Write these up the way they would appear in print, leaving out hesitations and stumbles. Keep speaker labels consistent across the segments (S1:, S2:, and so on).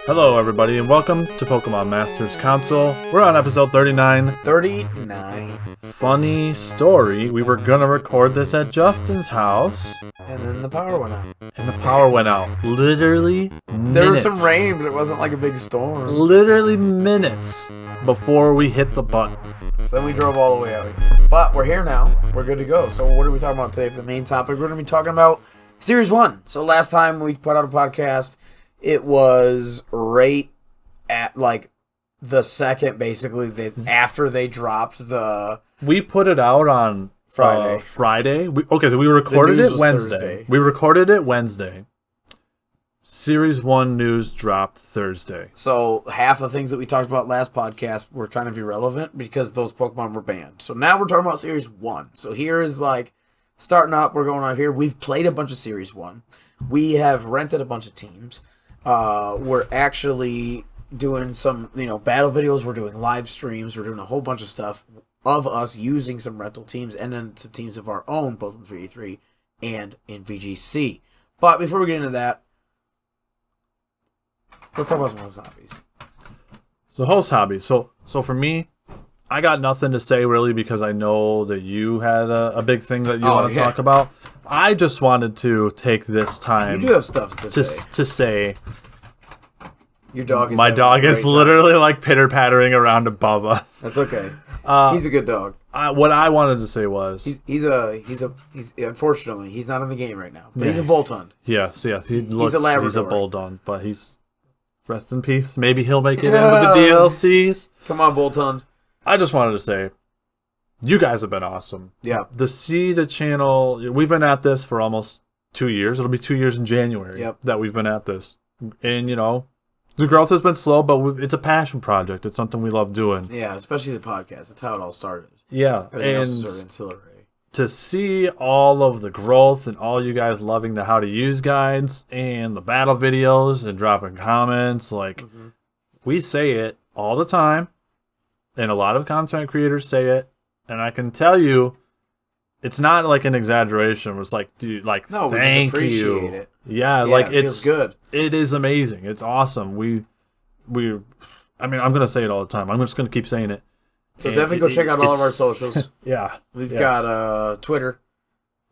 S1: Hello, everybody, and welcome to Pokemon Masters Council. We're on episode 39.
S2: 39.
S1: Funny story, we were gonna record this at Justin's house.
S2: And then the power went out.
S1: And the power went out. Literally minutes.
S2: There was some rain, but it wasn't like a big storm.
S1: Literally minutes before we hit the button.
S2: So then we drove all the way out here. But we're here now. We're good to go. So what are we talking about today for the main topic? We're going to be talking about Series 1. So last time we put out a podcast, it was right at like the second, basically, after they dropped the...
S1: We put it out on Friday. So we recorded it Wednesday.
S2: Thursday.
S1: We recorded it Wednesday. Series 1 news dropped Thursday.
S2: So half the things that we talked about last podcast were kind of irrelevant because those Pokemon were banned. So now we're talking about Series 1. So here is like, starting up, we're going out here. We've played a bunch of Series 1. We have rented a bunch of teams. We're actually doing some, battle videos. We're doing live streams. We're doing a whole bunch of stuff of us using some rental teams and then some teams of our own, both in 3v3 and in VGC. But before we get into that, let's talk about some host hobbies.
S1: So host hobbies. So for me, I got nothing to say really because I know that you had a big thing that you want to talk about. I just wanted to take this time.
S2: You do have stuff
S1: to say.
S2: Your dog is
S1: my dog is literally like pitter pattering around above us.
S2: That's okay. He's a good dog.
S1: What I wanted to say was
S2: he's unfortunately he's not in the game right now, but he's a Boltund.
S1: Yes, he's
S2: a Labrador.
S1: He's a Bulldog, but he's rest in peace. Maybe he'll make it in with the DLCs.
S2: Come on, Boltund.
S1: I just wanted to say, you guys have been awesome.
S2: Yeah.
S1: The channel, we've been at this for almost 2 years. It'll be 2 years in January that we've been at this. And, the growth has been slow, but it's a passion project. It's something we love doing.
S2: Yeah, especially the podcast. That's how it all started.
S1: Yeah.
S2: Everything else is sort of ancillary.
S1: To see all of the growth and all you guys loving the how to use guides and the battle videos and dropping comments, we say it all the time. And a lot of content creators say it, and I can tell you, it's not like an exaggeration. It's like, dude, thank
S2: we just appreciate
S1: you.
S2: It.
S1: Yeah,
S2: it feels good.
S1: It is amazing. It's awesome. I'm gonna say it all the time. I'm just gonna keep saying it.
S2: So definitely go check out all of our socials.
S1: Yeah,
S2: we've got Twitter,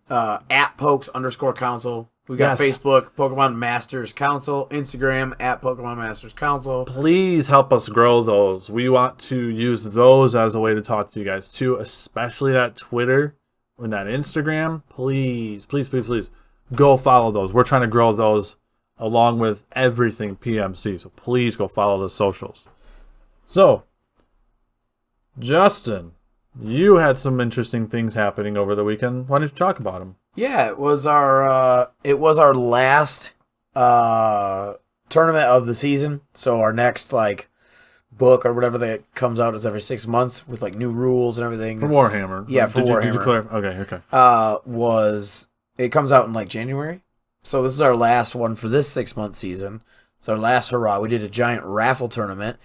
S2: at @pokes_council. We got Facebook, Pokemon Masters Council, Instagram, @Pokemon Masters Council.
S1: Please help us grow those. We want to use those as a way to talk to you guys too, especially that Twitter and that Instagram. Please, please, please, please go follow those. We're trying to grow those along with everything PMC. So please go follow the socials. So, Justin, you had some interesting things happening over the weekend. Why don't you talk about them?
S2: Yeah, it was our last tournament of the season. So our next book or whatever that comes out is every 6 months with new rules and everything.
S1: For Warhammer.
S2: Yeah, for Warhammer.
S1: Did you clarify? Okay.
S2: It comes out in January. So this is our last one for this 6 month season. It's our last hurrah. We did a giant raffle tournament.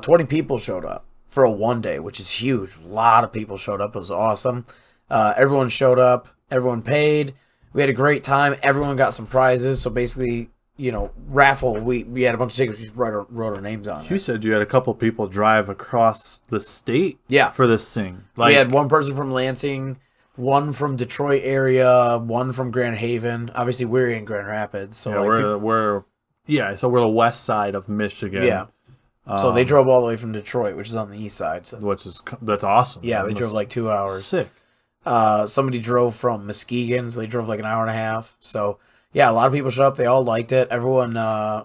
S2: 20 people showed up for a 1 day, which is huge. A lot of people showed up. It was awesome. Everyone showed up. Everyone paid. We had a great time. Everyone got some prizes. So basically, raffle, we had a bunch of tickets. We just wrote our names on it.
S1: You said you had a couple people drive across the state for this thing.
S2: We had one person from Lansing, one from Detroit area, one from Grand Haven. Obviously, we're in Grand Rapids. So
S1: we're the west side of Michigan.
S2: Yeah. So they drove all the way from Detroit, which is on the east side. So.
S1: That's awesome.
S2: Yeah, they drove 2 hours.
S1: Sick.
S2: Somebody drove from Muskegon, so they drove an hour and a half. So, yeah, a lot of people showed up. They all liked it. Everyone had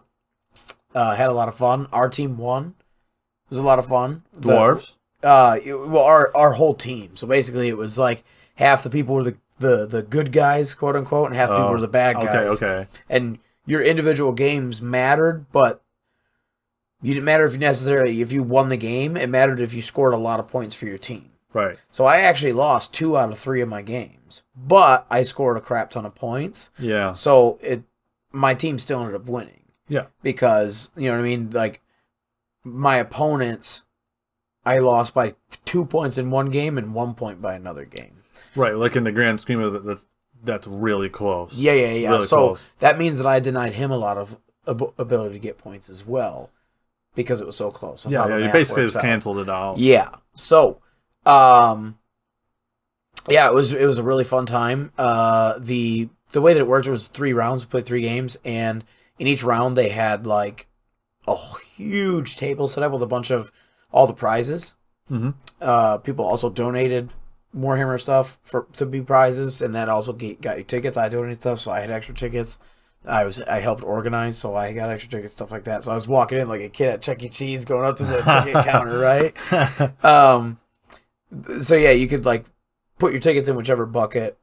S2: a lot of fun. Our team won. It was a lot of fun.
S1: Dwarves?
S2: Our whole team. So, basically, it was half the people were the good guys, quote unquote, and half the people were the bad guys.
S1: Okay.
S2: And your individual games mattered, but you didn't matter if you won the game. It mattered if you scored a lot of points for your team.
S1: Right.
S2: So I actually lost 2 out of 3 of my games, but I scored a crap ton of points.
S1: Yeah.
S2: So my team still ended up winning.
S1: Yeah.
S2: Because, you know what I mean? My opponents, I lost by 2 points in one game and 1 point by another game.
S1: Right. In the grand scheme of it, that's really close.
S2: Yeah.
S1: Really
S2: so
S1: close.
S2: that means that I denied him a lot of ability to get points as well because it was so close.
S1: Yeah, you basically just canceled it out.
S2: Yeah. So, yeah, it was a really fun time. The way that it worked, it was 3 rounds. We played 3 games, and in each round they had like a huge table set up with a bunch of all the prizes. Mm-hmm. People also donated Warhammer stuff to be prizes, and that also got you tickets. I donated stuff, so I had extra tickets. I helped organize, so I got extra tickets, stuff like that. So I was walking in like a kid at Chuck E. Cheese, going up to the ticket counter, right? So yeah, you could like put your tickets in whichever bucket,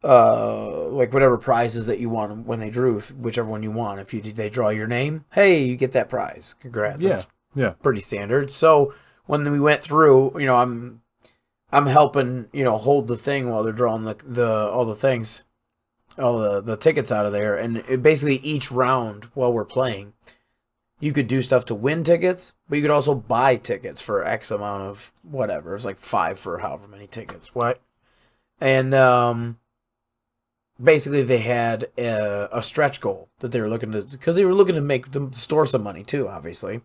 S2: like whatever prizes that you want when they drew, whichever one you want. If they draw your name, hey, you get that prize. Congrats.
S1: Yeah, yeah,
S2: pretty standard. So when we went through, I'm helping, hold the thing while they're drawing all the things, all the tickets out of there, and basically each round while we're playing, you could do stuff to win tickets, but you could also buy tickets for X amount of whatever. It was like 5 for however many tickets. What? And basically they had a stretch goal that they were looking to, because they were looking to make them store some money too, obviously.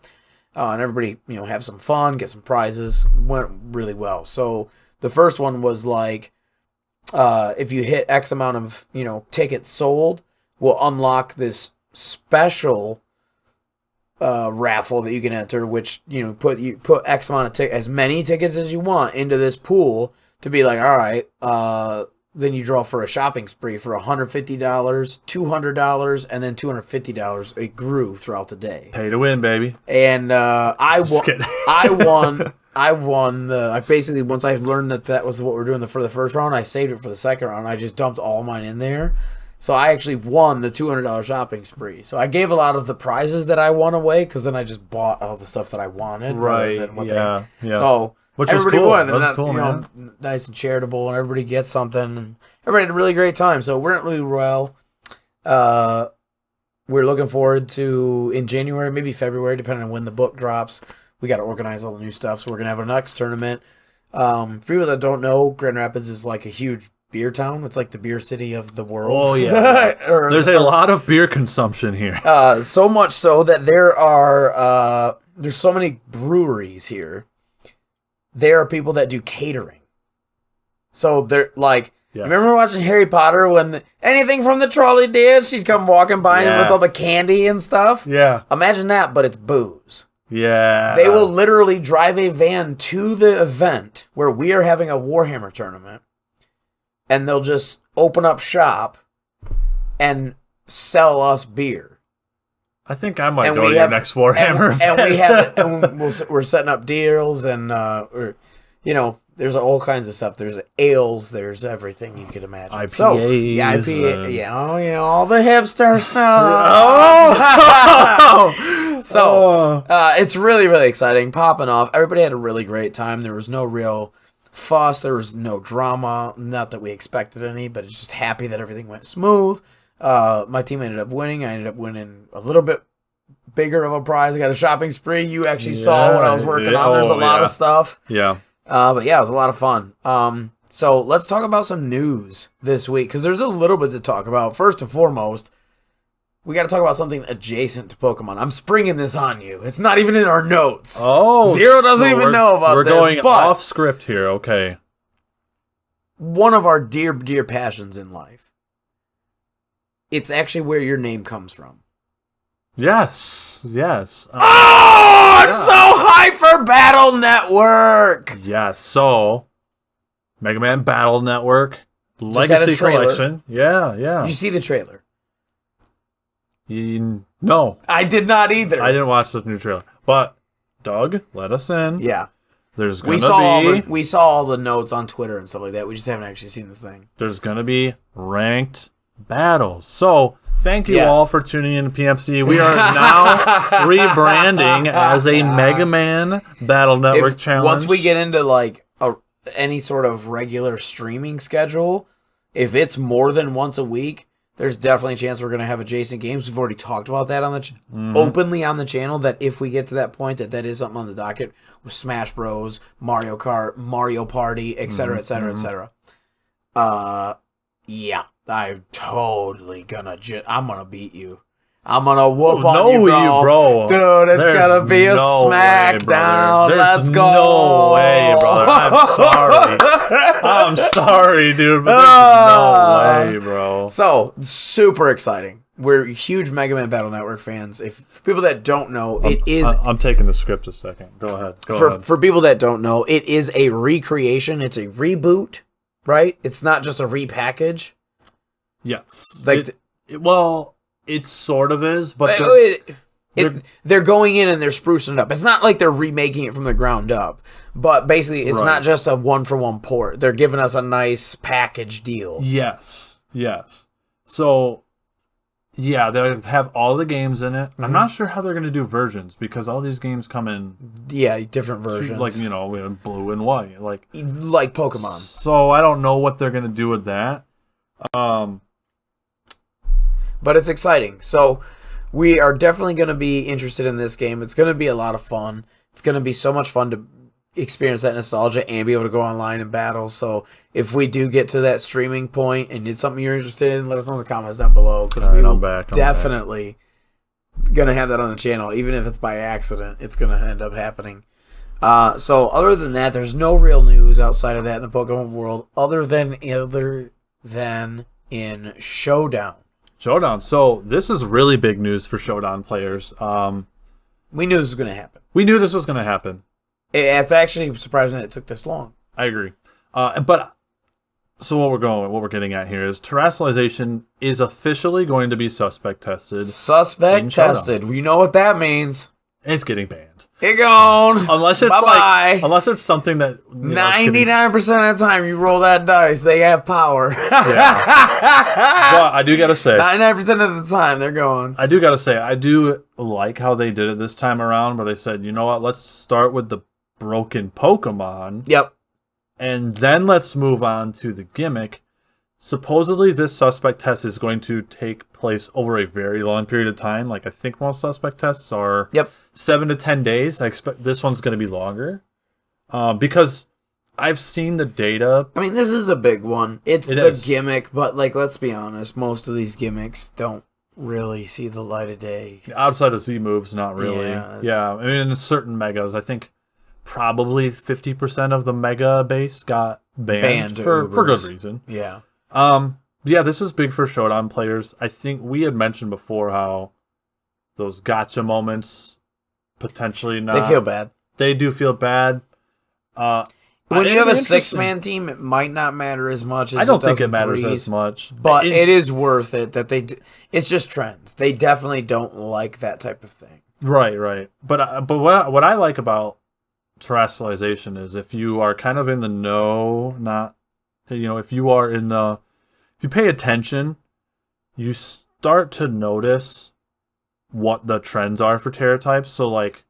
S2: And everybody, have some fun, get some prizes. Went really well. So the first one was like, if you hit X amount of, tickets sold, we'll unlock this special raffle that you can enter, which put X amount of as many tickets as you want into this pool to be like, all right, then you draw for a shopping spree for $150, $200, and then $250. It grew throughout the day.
S1: Pay to win, baby.
S2: And I won. I basically, once I learned that was what we're doing for the first round, I saved it for the second round. I just dumped all mine in there. So I actually won the $200 shopping spree. So I gave a lot of the prizes that I won away, because then I just bought all the stuff that I wanted.
S1: Right. Yeah.
S2: So
S1: which
S2: everybody
S1: was cool.
S2: won.
S1: That was cool, man.
S2: Nice and charitable, and everybody gets something. And everybody had a really great time. So it went really well. We're looking forward to, in January, maybe February, depending on when the book drops. We got to organize all the new stuff. So we're going to have our next tournament. For people that don't know, Grand Rapids is like a huge beer town. It's like the beer city of the world.
S1: Oh, yeah. There's a lot of beer consumption here.
S2: So much so that there's so many breweries here. There are people that do catering. So they're like, remember watching Harry Potter when anything from the trolley did? She'd come walking by with all the candy and stuff.
S1: Yeah.
S2: Imagine that, but it's booze.
S1: Yeah.
S2: They will literally drive a van to the event where we are having a Warhammer tournament, and they'll just open up shop and sell us beer.
S1: I think I might go to your next Warhammer
S2: event. We're setting up deals, and there's all kinds of stuff. There's ales, there's everything you could imagine.
S1: IPAs.
S2: So, IPA, all the hipster stuff. It's really, really exciting, popping off. Everybody had a really great time. There was no real fuss. There was no drama. Not that we expected any, but it's just happy that everything went smooth. My team ended up winning. I ended up winning a little bit bigger of a prize. I got a shopping spree. You actually saw what I was working on. There's a lot of stuff.
S1: Yeah.
S2: But yeah, it was a lot of fun. So let's talk about some news this week, because there's a little bit to talk about. First and foremost, we got to talk about something adjacent to Pokemon. I'm springing this on you. It's not even in our notes.
S1: Oh,
S2: Zero doesn't even know about this.
S1: We're going off script here. Okay.
S2: One of our dear, dear passions in life. It's actually where your name comes from.
S1: Yes.
S2: I'm so hyped for Battle Network.
S1: Yes. So, Mega Man Battle Network Legacy Collection. Yeah.
S2: Did you see the trailer?
S1: No.
S2: I did not either.
S1: I didn't watch the new trailer. But, Doug, let us in.
S2: Yeah.
S1: There's going to be...
S2: We saw all the notes on Twitter and stuff like that. We just haven't actually seen the thing.
S1: There's going to be ranked battles. So, thank you all for tuning in to PMC. We are now rebranding as a Mega Man Battle Network challenge.
S2: Once we get into like any sort of regular streaming schedule, if it's more than once a week, there's definitely a chance we're going to have adjacent games. We've already talked about that on the openly on the channel, that if we get to that point, that is something on the docket with Smash Bros, Mario Kart, Mario Party, etc., etc., etc. Yeah, I'm totally gonna. I'm gonna beat you. I'm gonna whoop on
S1: No,
S2: you, bro. Dude, it's
S1: There's
S2: gonna be a
S1: no way,
S2: smackdown.
S1: brother.
S2: Let's go.
S1: No way, brother. I'm sorry. I'm sorry, dude, but there's no way, bro.
S2: So, super exciting. We're huge Mega Man Battle Network fans. If for people that don't know,
S1: I'm taking the script a second. Go ahead.
S2: For people that don't know, it is a recreation. It's a reboot, right? It's not just a repackage.
S1: Yes.
S2: Like,
S1: it sort of is, but
S2: they're going in and they're sprucing it up. It's not like they're remaking it from the ground up, but basically it's not just a one-for-one port. They're giving us a nice package deal.
S1: Yes. So, yeah, they have all the games in it. I'm not sure how they're going to do versions because all these games come in...
S2: Yeah, different versions.
S1: Like, we have blue and white. Like
S2: Pokemon.
S1: So I don't know what they're going to do with that.
S2: But it's exciting. So we are definitely going to be interested in this game. It's going to be a lot of fun. It's going to be so much fun to experience that nostalgia and be able to go online and battle. So if we do get to that streaming point and it's something you're interested in, let us know in the comments down below because we will definitely going to have that on the channel. Even if it's by accident, it's going to end up happening. So other than that, there's no real news outside of that in the Pokemon world other than in Showdown.
S1: So this is really big news for Showdown players.
S2: We knew this was going to happen.
S1: It's
S2: actually surprising that it took this long.
S1: I agree. But so what we're getting at here is terrestrialization is officially going to be suspect tested.
S2: Suspect tested. You know what that means.
S1: It's getting banned.
S2: It gone.
S1: Unless it's unless it's something that
S2: 99% of the time you roll that dice, they have power.
S1: Yeah. But I do gotta say,
S2: 99% of the time they're going.
S1: I do gotta say, I do like how they did it this time around. But they said, you know what? Let's start with the broken Pokemon.
S2: Yep.
S1: And then let's move on to the gimmick. Supposedly, this suspect test is going to take place over a very long period of time. Like, I think most suspect tests are 7 to 10 days. I expect this one's going to be longer. Because I've seen the data.
S2: I mean, this is a big one. It's the gimmick, but, like, let's be honest. Most of these gimmicks don't really see the light of day.
S1: Outside of Z moves, not really. Yeah. I mean, in certain megas, I think probably 50% of the mega base got banned for good reason.
S2: Yeah.
S1: Yeah, this is big for Showdown players. I think we had mentioned before how those gotcha moments potentially not...
S2: They feel bad.
S1: They do feel bad.
S2: When you have a 6-man team, it might not matter as much as
S1: I don't think it matters as much.
S2: But it is worth it that they... It's just trends. They definitely don't like that type of thing.
S1: Right. But what I like about terrestrialization is if you are kind of in the know, not... if you pay attention, you start to notice what the trends are for Tera types. So, like,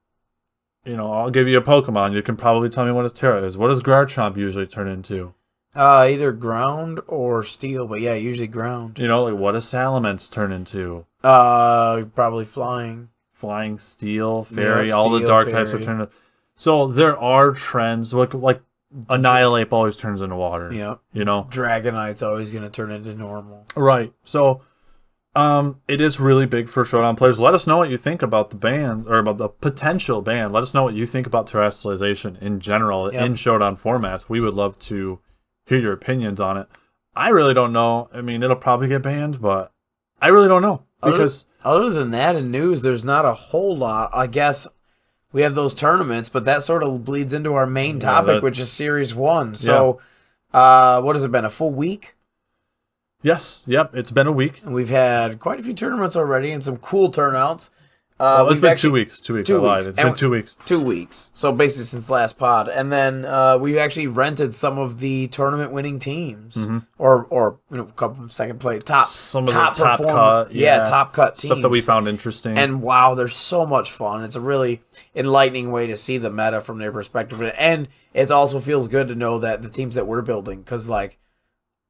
S1: I'll give you a Pokemon. You can probably tell me what its Tera is. What does Garchomp usually turn into?
S2: Either ground or steel, but yeah, usually ground.
S1: Like, what does Salamence turn into?
S2: Probably flying.
S1: Flying, steel, fairy, all the dark types are turned into... So, there are trends, like Annihilate always turns into water.
S2: Yep. Dragonite's always going to turn into normal.
S1: Right. So, it is really big for Showdown players. Let us know what you think about the ban, or about the potential ban. Let us know what you think about terrestrialization in general in Showdown formats. We would love to hear your opinions on it. I really don't know. I mean, it'll probably get banned, but I really don't know. Because
S2: other than that in news, there's not a whole lot. I guess... We have those tournaments, but that sort of bleeds into our main topic, which is Series 1. So, what has it been, a full week?
S1: Yes. Yep. It's been a week.
S2: And we've had quite a few tournaments already and some cool turnouts.
S1: It's been 2 weeks. 2 weeks. It's been 2 weeks.
S2: 2 weeks. So basically since last pod. And then we actually rented some of the tournament-winning teams, or a couple of second place, top cut, top cut teams,
S1: stuff that we found interesting.
S2: And wow, they're so much fun. It's a really enlightening way to see the meta from their perspective, and it also feels good to know that the teams that we're building, because like.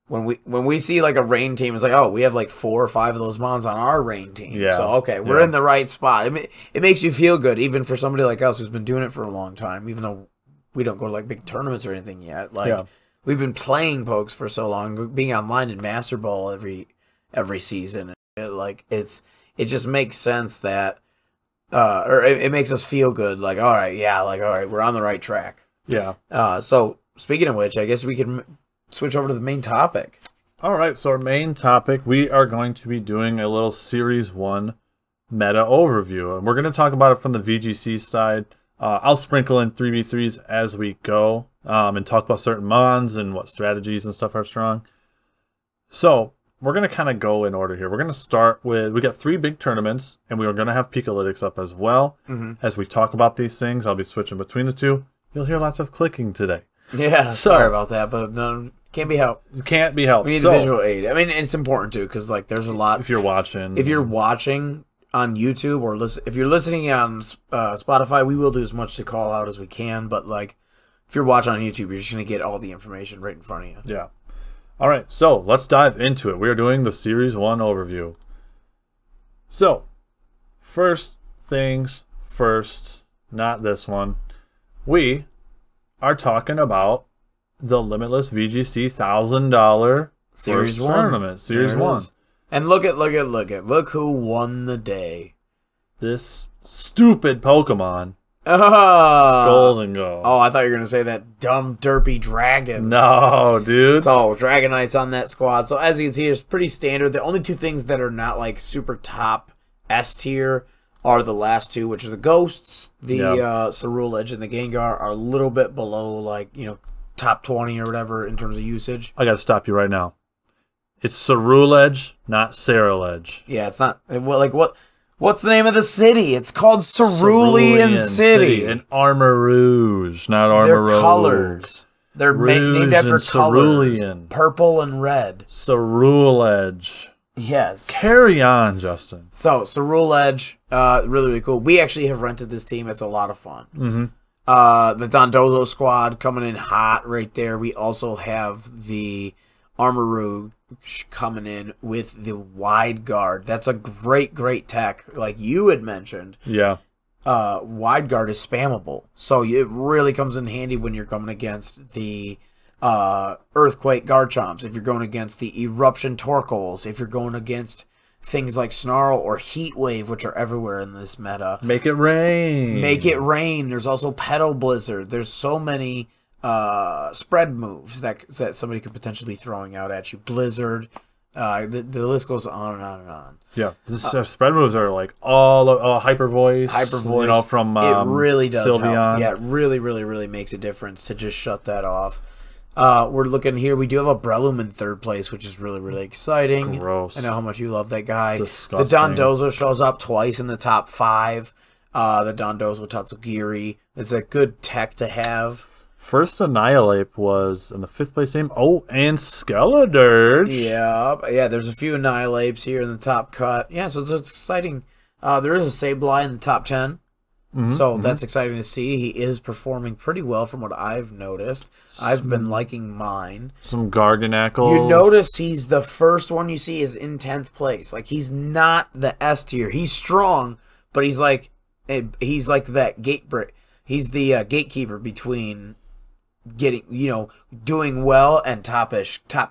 S2: When we see like a rain team, it's like, oh, we have like 4 or 5 of those mons on our rain team.
S1: Yeah.
S2: So, okay, we're in the right spot. It makes you feel good, even for somebody like us who's been doing it for a long time, even though we don't go to like big tournaments or anything yet. Like, we've been playing pokes for so long, being online in Master Ball every season. It's it just makes sense that, or it makes us feel good. Like, all right, we're on the right track.
S1: Yeah.
S2: So speaking of which, I guess we can switch over to the main topic.
S1: All right, so our main topic, we are going to be doing a little Series 1 meta overview. And we're going to talk about it from the VGC side. I'll sprinkle in 3v3s as we go and talk about certain mons and what strategies and stuff are strong. So we're going to kind of go in order here. We're going to start with, we got 3 big tournaments, and we are going to have Peakalytics up as well. As we talk about these things, I'll be switching between the two. You'll hear lots of clicking today.
S2: Yeah, sorry about that, but no, can't be helped.
S1: It can't be helped.
S2: We need a visual aid. I mean, it's important too, because like there's a lot.
S1: If you're watching
S2: on YouTube or if you're listening on Spotify, we will do as much to call out as we can. But like, if you're watching on YouTube, you're just gonna get all the information right in front of you.
S1: Yeah. All right, so let's dive into it. We are doing the Series 1 overview. So, first things first, not this one. We are talking about the Limitless VGC $1,000
S2: Series
S1: first
S2: 1
S1: tournament, Series 1.
S2: And look who won the day.
S1: This stupid Pokemon,
S2: Oh,
S1: Golden Go.
S2: Oh, I thought you were going to say that dumb, derpy dragon.
S1: No, dude.
S2: So, Dragonite's on that squad. So, as you can see, it's pretty standard. The only 2 things that are not, like, super top S tier are the last 2, which are the Ghosts. The Ceruledge and the Gengar are a little bit below, like, top 20 or whatever in terms of usage.
S1: I got to stop you right now. It's Ceruledge, not Ceruledge.
S2: Yeah, it's not. What's the name of the city? It's called Cerulean City.
S1: And Armor Rouge, not Armor
S2: They're
S1: Rogue.
S2: colors. They're named after colors.
S1: Cerulean.
S2: Purple and red.
S1: Ceruledge.
S2: Yes.
S1: Carry on, Justin.
S2: So, Ceruledge, really, really cool. We actually have rented this team. It's a lot of fun.
S1: Mm-hmm.
S2: The Dondozo squad coming in hot right there. We also have the Armor Rouge coming in with the Wide Guard. That's a great, great tech. Like you had mentioned.
S1: Yeah.
S2: Wide Guard is spammable. So it really comes in handy when you're coming against the Earthquake Garchomps, if you're going against the Eruption Torkoals, if you're going against things like Snarl or Heat Wave, which are everywhere in this meta.
S1: Make it rain.
S2: Make it rain. There's also Petal Blizzard. There's so many spread moves that somebody could potentially be throwing out at you. Blizzard. The list goes on and on and on.
S1: Yeah, spread moves are like all Hyper Voice.
S2: Hyper Voice.
S1: From
S2: it really does
S1: Sylveon.
S2: help. Yeah, it really, really, really makes a difference to just shut that off. We're looking here. We do have a Breloom in 3rd place, which is really, really exciting.
S1: Gross.
S2: I know how much you love that guy.
S1: Disgusting.
S2: The Dondozo shows up twice in the top 5. The Dondozo Tatsugiri. It's a good tech to have.
S1: First Annihilate was in the 5th place team. Oh, and Skeledirge.
S2: Yeah. There's a few Annihilapes here in the top cut. Yeah, so it's exciting. There is a Sableye in the top 10. So that's exciting to see. He is performing pretty well from what I've noticed. I've been liking mine.
S1: Some Garganacl.
S2: You notice he's the first one you see is in 10th place. Like, he's not the S tier. He's strong, but he's like that he's the gatekeeper between getting, doing well and top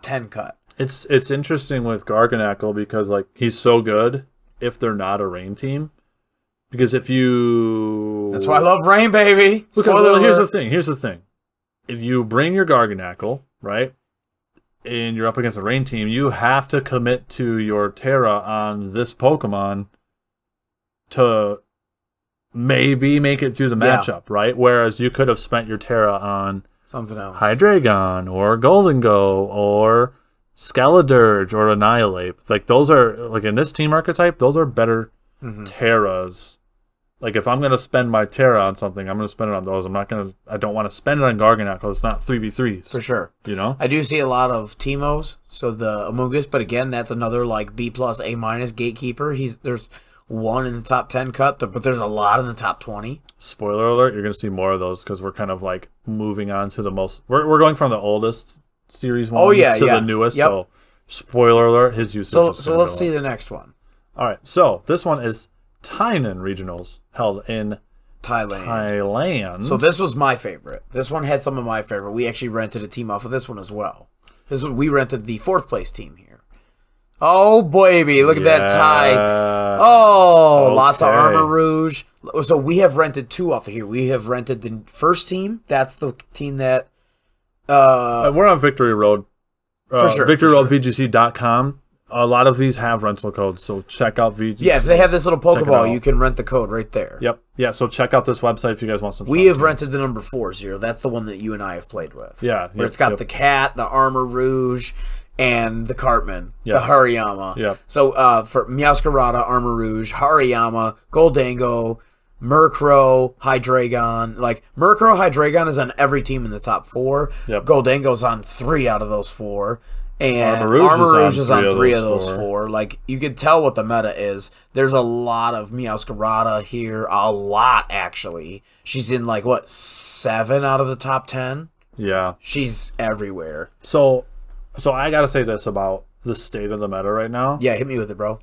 S2: 10 cut.
S1: It's interesting with Garganacl because like he's so good if they're not a rain team. Because if you...
S2: That's why I love rain, baby.
S1: Here's the thing. If you bring your Garganacl, right, and you're up against a rain team, you have to commit to your Tera on this Pokemon to maybe make it through the matchup, right? Whereas you could have spent your Tera on
S2: something else.
S1: Hydreigon or Golden Go or Skeledirge or Annihilate. Like those are, like in this team archetype, those are better Teras. Like, if I'm going to spend my Tera on something, I'm going to spend it on those. I don't want to spend it on Garganacl because it's not 3v3s.
S2: For sure.
S1: I
S2: do see a lot of Teemos, so the Amogus, but again, that's another, like, B+, A- gatekeeper. There's one in the top 10 cut, but there's a lot in the top 20.
S1: Spoiler alert, you're going to see more of those because we're kind of, like, moving on to the most... We're going from the oldest Series 1 to the newest, so spoiler alert, his usage is
S2: So let's see the next one.
S1: All right, so this one is Tainan Regionals, held in Thailand.
S2: So this was my favorite. This one had some of my favorite. We actually rented a team off of this one as well. We rented the 4th place team here. Oh, baby. Look at that tie. Oh, lots of Armor Rouge. So we have rented 2 off of here. We have rented the first team. That's the team that...
S1: we're on Victory Road.
S2: For sure.
S1: VictoryRoadVGC.com. A lot of these have rental codes, so check out VGC.
S2: Yeah, if they have this little Pokeball, you can rent the code right there.
S1: Yep. Yeah, so check out this website if you guys want some
S2: We have rented the number 40. That's the one that you and I have played with.
S1: Yeah.
S2: Where it's got the cat, the Armor Rouge, and the Cartman, the Hariyama.
S1: Yep.
S2: So for Meowscarada, Armor Rouge, Hariyama, Goldango, Murkrow, Hydreigon. Like, Murkrow, Hydreigon is on every team in the top 4.
S1: Yep.
S2: Goldango's on 3 out of those 4. And Armor Rouge is on 3 of those 4. Like, you can tell what the meta is. There's a lot of Meowscarada here. A lot, actually. She's in, like, what, 7 out of the top 10?
S1: Yeah.
S2: She's everywhere.
S1: So I gotta say this about the state of the meta right now.
S2: Yeah, hit me with it, bro.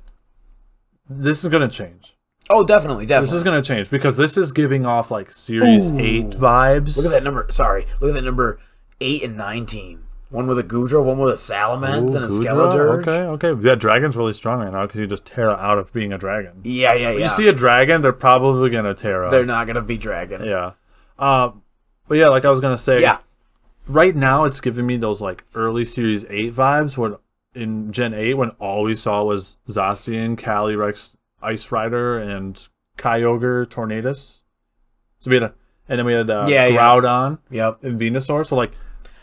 S1: This is gonna change.
S2: Oh, definitely.
S1: This is gonna change because this is giving off like Series 8 vibes.
S2: Look at that number. Sorry. Look at that number 8 and 9 team. One with a Goodra, one with a Salamence, and a Skeledirge.
S1: Okay. Yeah, Dragon's really strong right now because you just Tera out of being a dragon.
S2: Yeah.
S1: When you see a dragon, they're probably gonna Tera.
S2: They're not gonna be dragon.
S1: Yeah. But yeah, like I was gonna say.
S2: Yeah.
S1: Right now, it's giving me those like early Series 8 vibes when in Gen 8 when all we saw was Zacian, Calyrex, Ice Rider, and Kyogre, Tornadus. So we had Groudon, and Venusaur. So like,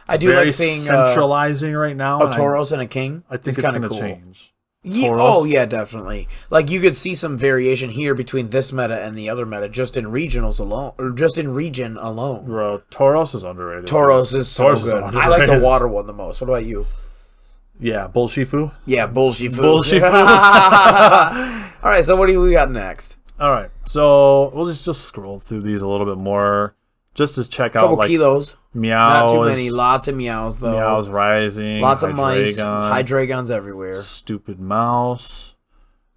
S2: I do like seeing
S1: centralizing right now.
S2: A Tauros and a King.
S1: I think it's kind of cool. Change.
S2: Yeah, oh yeah, definitely. Like you could see some variation here between this meta and the other meta, just in regionals alone, or just in region alone.
S1: Bro, Tauros is underrated.
S2: Tauros is so good. I like the water one the most. What about you?
S1: Yeah, Bullshifu.
S2: Yeah, Bullshifu.
S1: Bullshifu.
S2: All right, so what do we got next?
S1: All right, so we'll just scroll through these a little bit more, just to check out
S2: couple kilos.
S1: Meows.
S2: Not too many. Lots of meows though.
S1: Meows rising.
S2: Lots of mice. Hydreigon's everywhere.
S1: Stupid mouse.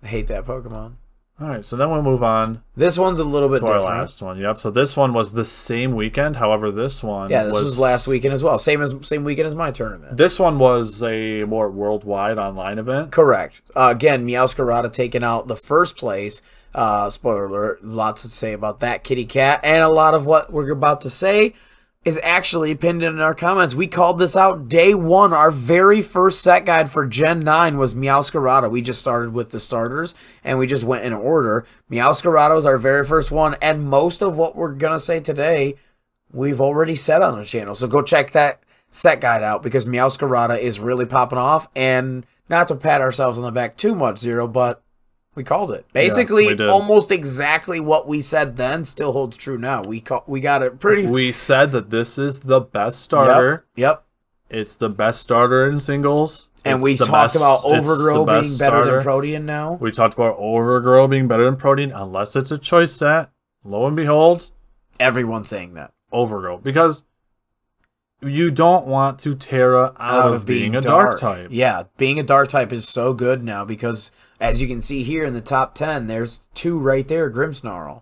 S2: I hate that Pokemon.
S1: All right, so then we'll move on.
S2: This one's a little bit different.
S1: Our last one. Yep. So this one was the same weekend. However, this one.
S2: Yeah, this was last weekend as well. Same weekend as my tournament.
S1: This one was a more worldwide online event.
S2: Correct. Again, Meowscarada taking out the first place. Spoiler alert. Lots to say about that kitty cat, and a lot of what we're about to say is actually pinned in our comments. We called this out day 1. Our very first set guide for Gen 9 was Meowscarada. We just started with the starters, and we just went in order. Meowscarada was our very first one, and most of what we're going to say today, we've already said on the channel. So go check that set guide out, because Meowscarada is really popping off, and not to pat ourselves on the back too much, Zero, but we called it. Basically, almost exactly what we said then still holds true now. We got it pretty...
S1: We said that this is the best starter.
S2: Yep.
S1: It's the best starter in singles.
S2: And we talked about Overgrow being better than Protean now.
S1: We talked about Overgrow being better than Protean, unless it's a choice set. Lo and behold...
S2: Everyone's saying that.
S1: Overgrow. Because you don't want to Tera out of being a dark type.
S2: Yeah, being a dark type is so good now because... As you can see here in the top 10, there's 2 right there, Grimmsnarl.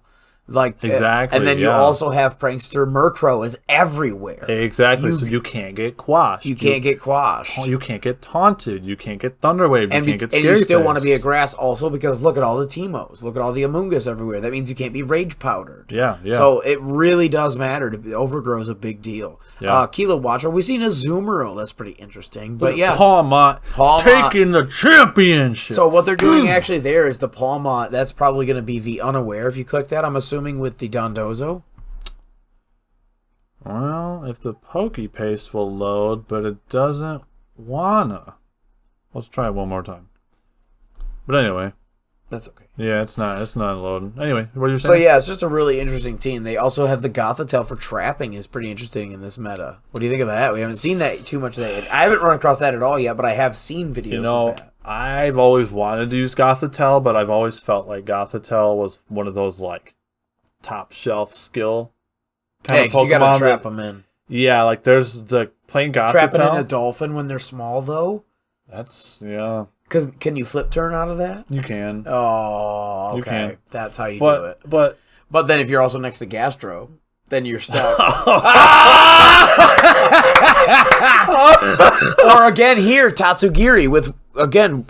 S2: Like
S1: exactly,
S2: and then you also have Prankster Murkrow is everywhere.
S1: Exactly, so you can't get quashed.
S2: You can't get quashed.
S1: You can't get taunted. You can't get Thunderwave. You can't get Scary
S2: And you still
S1: Face.
S2: want to be a grass also because look at all the Teemos. Look at all the Amoonguss everywhere. That means you can't be Rage Powdered.
S1: Yeah.
S2: So it really does matter. Overgrow is a big deal.
S1: Yeah.
S2: Kilo Watcher, we've seen a Azumarill. That's pretty interesting. But yeah.
S1: Pawmot taking the championship.
S2: So what they're doing actually there is the Pawmot. That's probably going to be the Unaware if you click that. I'm assuming with the Dondozo.
S1: Well, if the Pokepaste will load, but it doesn't wanna. Let's try it one more time. But anyway.
S2: That's okay.
S1: Yeah, it's not loading. Anyway, what are you saying?
S2: So yeah, it's just a really interesting team. They also have the Gothitelle for trapping is pretty interesting in this meta. What do you think of that? We haven't seen that too much of that. I haven't run across that at all yet, but I have seen videos of that.
S1: I've always wanted to use Gothitelle, but I've always felt like Gothitelle was one of those like top shelf skill kind of Pokemon.
S2: You gotta trap them in.
S1: Yeah, like there's the plain Gothitelle.
S2: Trapping in a dolphin when they're small though.
S1: That's yeah.
S2: Cause can you flip turn out of that?
S1: You can.
S2: Oh, okay.
S1: You can.
S2: That's how you do it.
S1: But
S2: then if you're also next to Gastro, then you're stuck. Or again here, Tatsugiri with again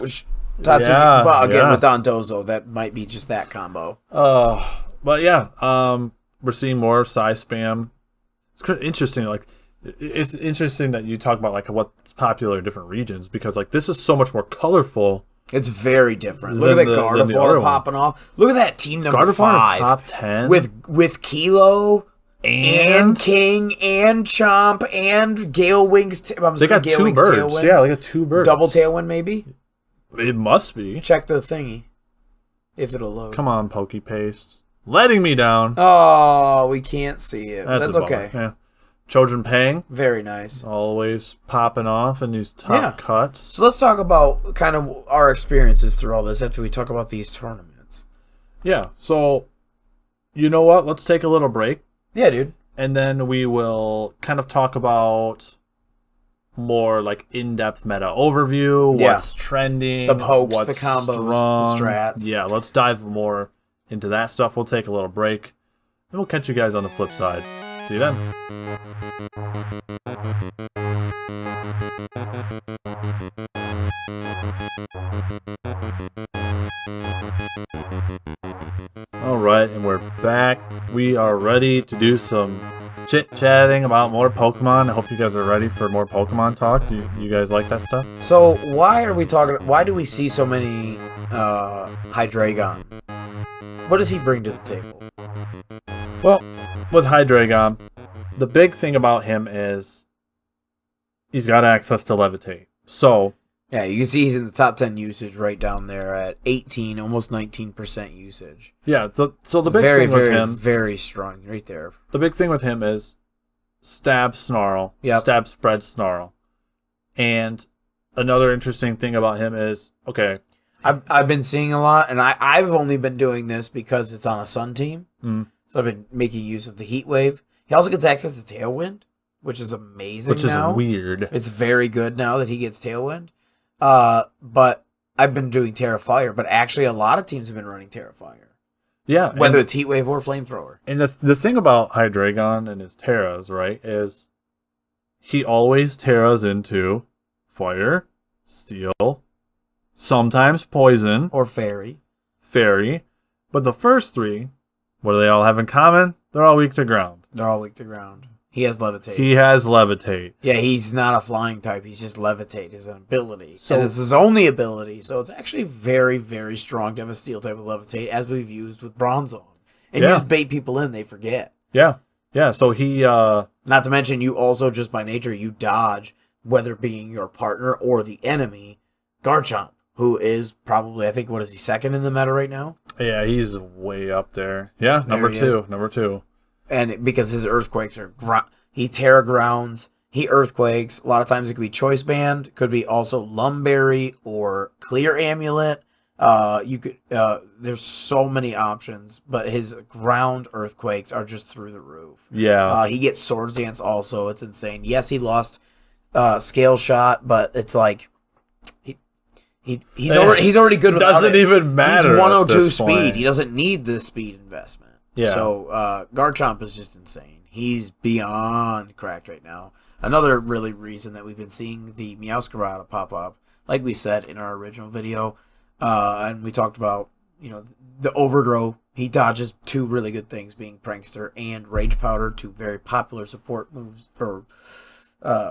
S2: Tatsuki,
S1: Yeah,
S2: but again,
S1: yeah.
S2: with Dondozo, that might be just that combo.
S1: But yeah, we're seeing more Psy spam. It's kind of interesting. Like, it's interesting that you talk about like what's popular in different regions because like this is so much more colorful.
S2: It's very different. Look at that Gardevoir popping off. Look at that team number
S1: Gardevoir
S2: 5.
S1: top 10
S2: with Kilo and King and Chomp and Gale Wings.
S1: They got
S2: Gale
S1: 2
S2: Wings
S1: birds.
S2: Tailwind.
S1: Yeah, they got 2 birds.
S2: Double Tailwind, maybe?
S1: It must be.
S2: Check the thingy. If it'll load.
S1: Come on, Pokepaste. Letting me down.
S2: Oh, we can't see it. That's okay.
S1: Yeah. Chojin Pang.
S2: Very nice.
S1: Always popping off in these top cuts.
S2: So let's talk about kind of our experiences through all this after we talk about these tournaments.
S1: Yeah. So, you know what? Let's take a little break.
S2: Yeah, dude.
S1: And then we will kind of talk about more like in-depth meta overview, what's trending,
S2: the pokes,
S1: what's
S2: the combos,
S1: strong.
S2: the strats.
S1: Yeah, let's dive more into that stuff. We'll take a little break, and we'll catch you guys on the flip side. See you then. Alright, and we're back. We are ready to do some chit-chatting about more Pokemon. I hope you guys are ready for more Pokemon talk. Do you guys like that stuff?
S2: So why do we see so many Hydreigon? What does he bring to the table?
S1: Well, with Hydreigon, the big thing about him is he's got access to Levitate. So,
S2: yeah, you can see he's in the top 10 usage right down there at 18, almost 19% usage.
S1: Yeah, so the big thing with him...
S2: Very strong right there.
S1: The big thing with him is stab, snarl, stab, spread, snarl. And another interesting thing about him is, okay...
S2: I've been seeing a lot, and I've only been doing this because it's on a Sun team. So I've been making use of the Heat Wave. He also gets access to Tailwind, which is amazing.
S1: Which is weird.
S2: It's very good now that he gets Tailwind. But I've been doing Tera Fire, but actually a lot of teams have been running Tera Fire.
S1: Yeah.
S2: Whether it's Heat Wave or Flamethrower.
S1: And the thing about Hydreigon and his Teras, right, is he always Teras into Fire, Steel, sometimes Poison.
S2: Or Fairy.
S1: But the first 3, what do they all have in common? They're all weak to ground. He has Levitate.
S2: Yeah, he's not a flying type. He's just Levitate is an ability. And it's his only ability. So it's actually very, very strong to have a steel type of Levitate, as we've used with Bronzong. And you just bait people in, they forget.
S1: Yeah. Yeah, so he...
S2: Not to mention, you also, just by nature, you dodge, whether being your partner or the enemy, Garchomp, who is probably, I think, what is he, second in the meta right now?
S1: Yeah, he's way up there. Yeah, number two.
S2: And because his Earthquakes are... he Terra Grounds, he Earthquakes. A lot of times it could be Choice Band. Could be also Lumberry or Clear Amulet. There's so many options, but his ground Earthquakes are just through the roof.
S1: Yeah.
S2: He gets Swords Dance also. It's insane. Yes, he lost Scale Shot, but it's like... He's already good without
S1: doesn't
S2: it.
S1: even matter.
S2: He's 102
S1: speed.
S2: Point. He doesn't need the speed investment.
S1: Yeah.
S2: So Garchomp is just insane. He's beyond cracked right now. Another really reason that we've been seeing the Meowscarada pop up, like we said in our original video, and we talked about, the Overgrow. He dodges 2 really good things, being Prankster and Rage Powder, 2 very popular support moves or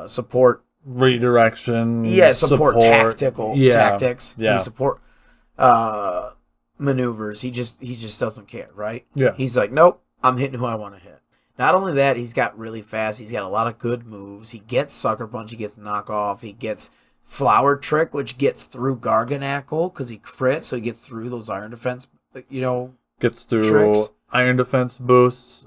S2: support.
S1: Redirection.
S2: Yeah, support tactics.
S1: Yeah.
S2: Support maneuvers. He just doesn't care, right?
S1: Yeah.
S2: He's like, nope, I'm hitting who I want to hit. Not only that, he's got really fast. He's got a lot of good moves. He gets Sucker Punch. He gets Knockoff. He gets Flower Trick, which gets through Garganacl because he crits, so he gets through those Iron Defense,
S1: Gets through
S2: tricks.
S1: Iron Defense boosts.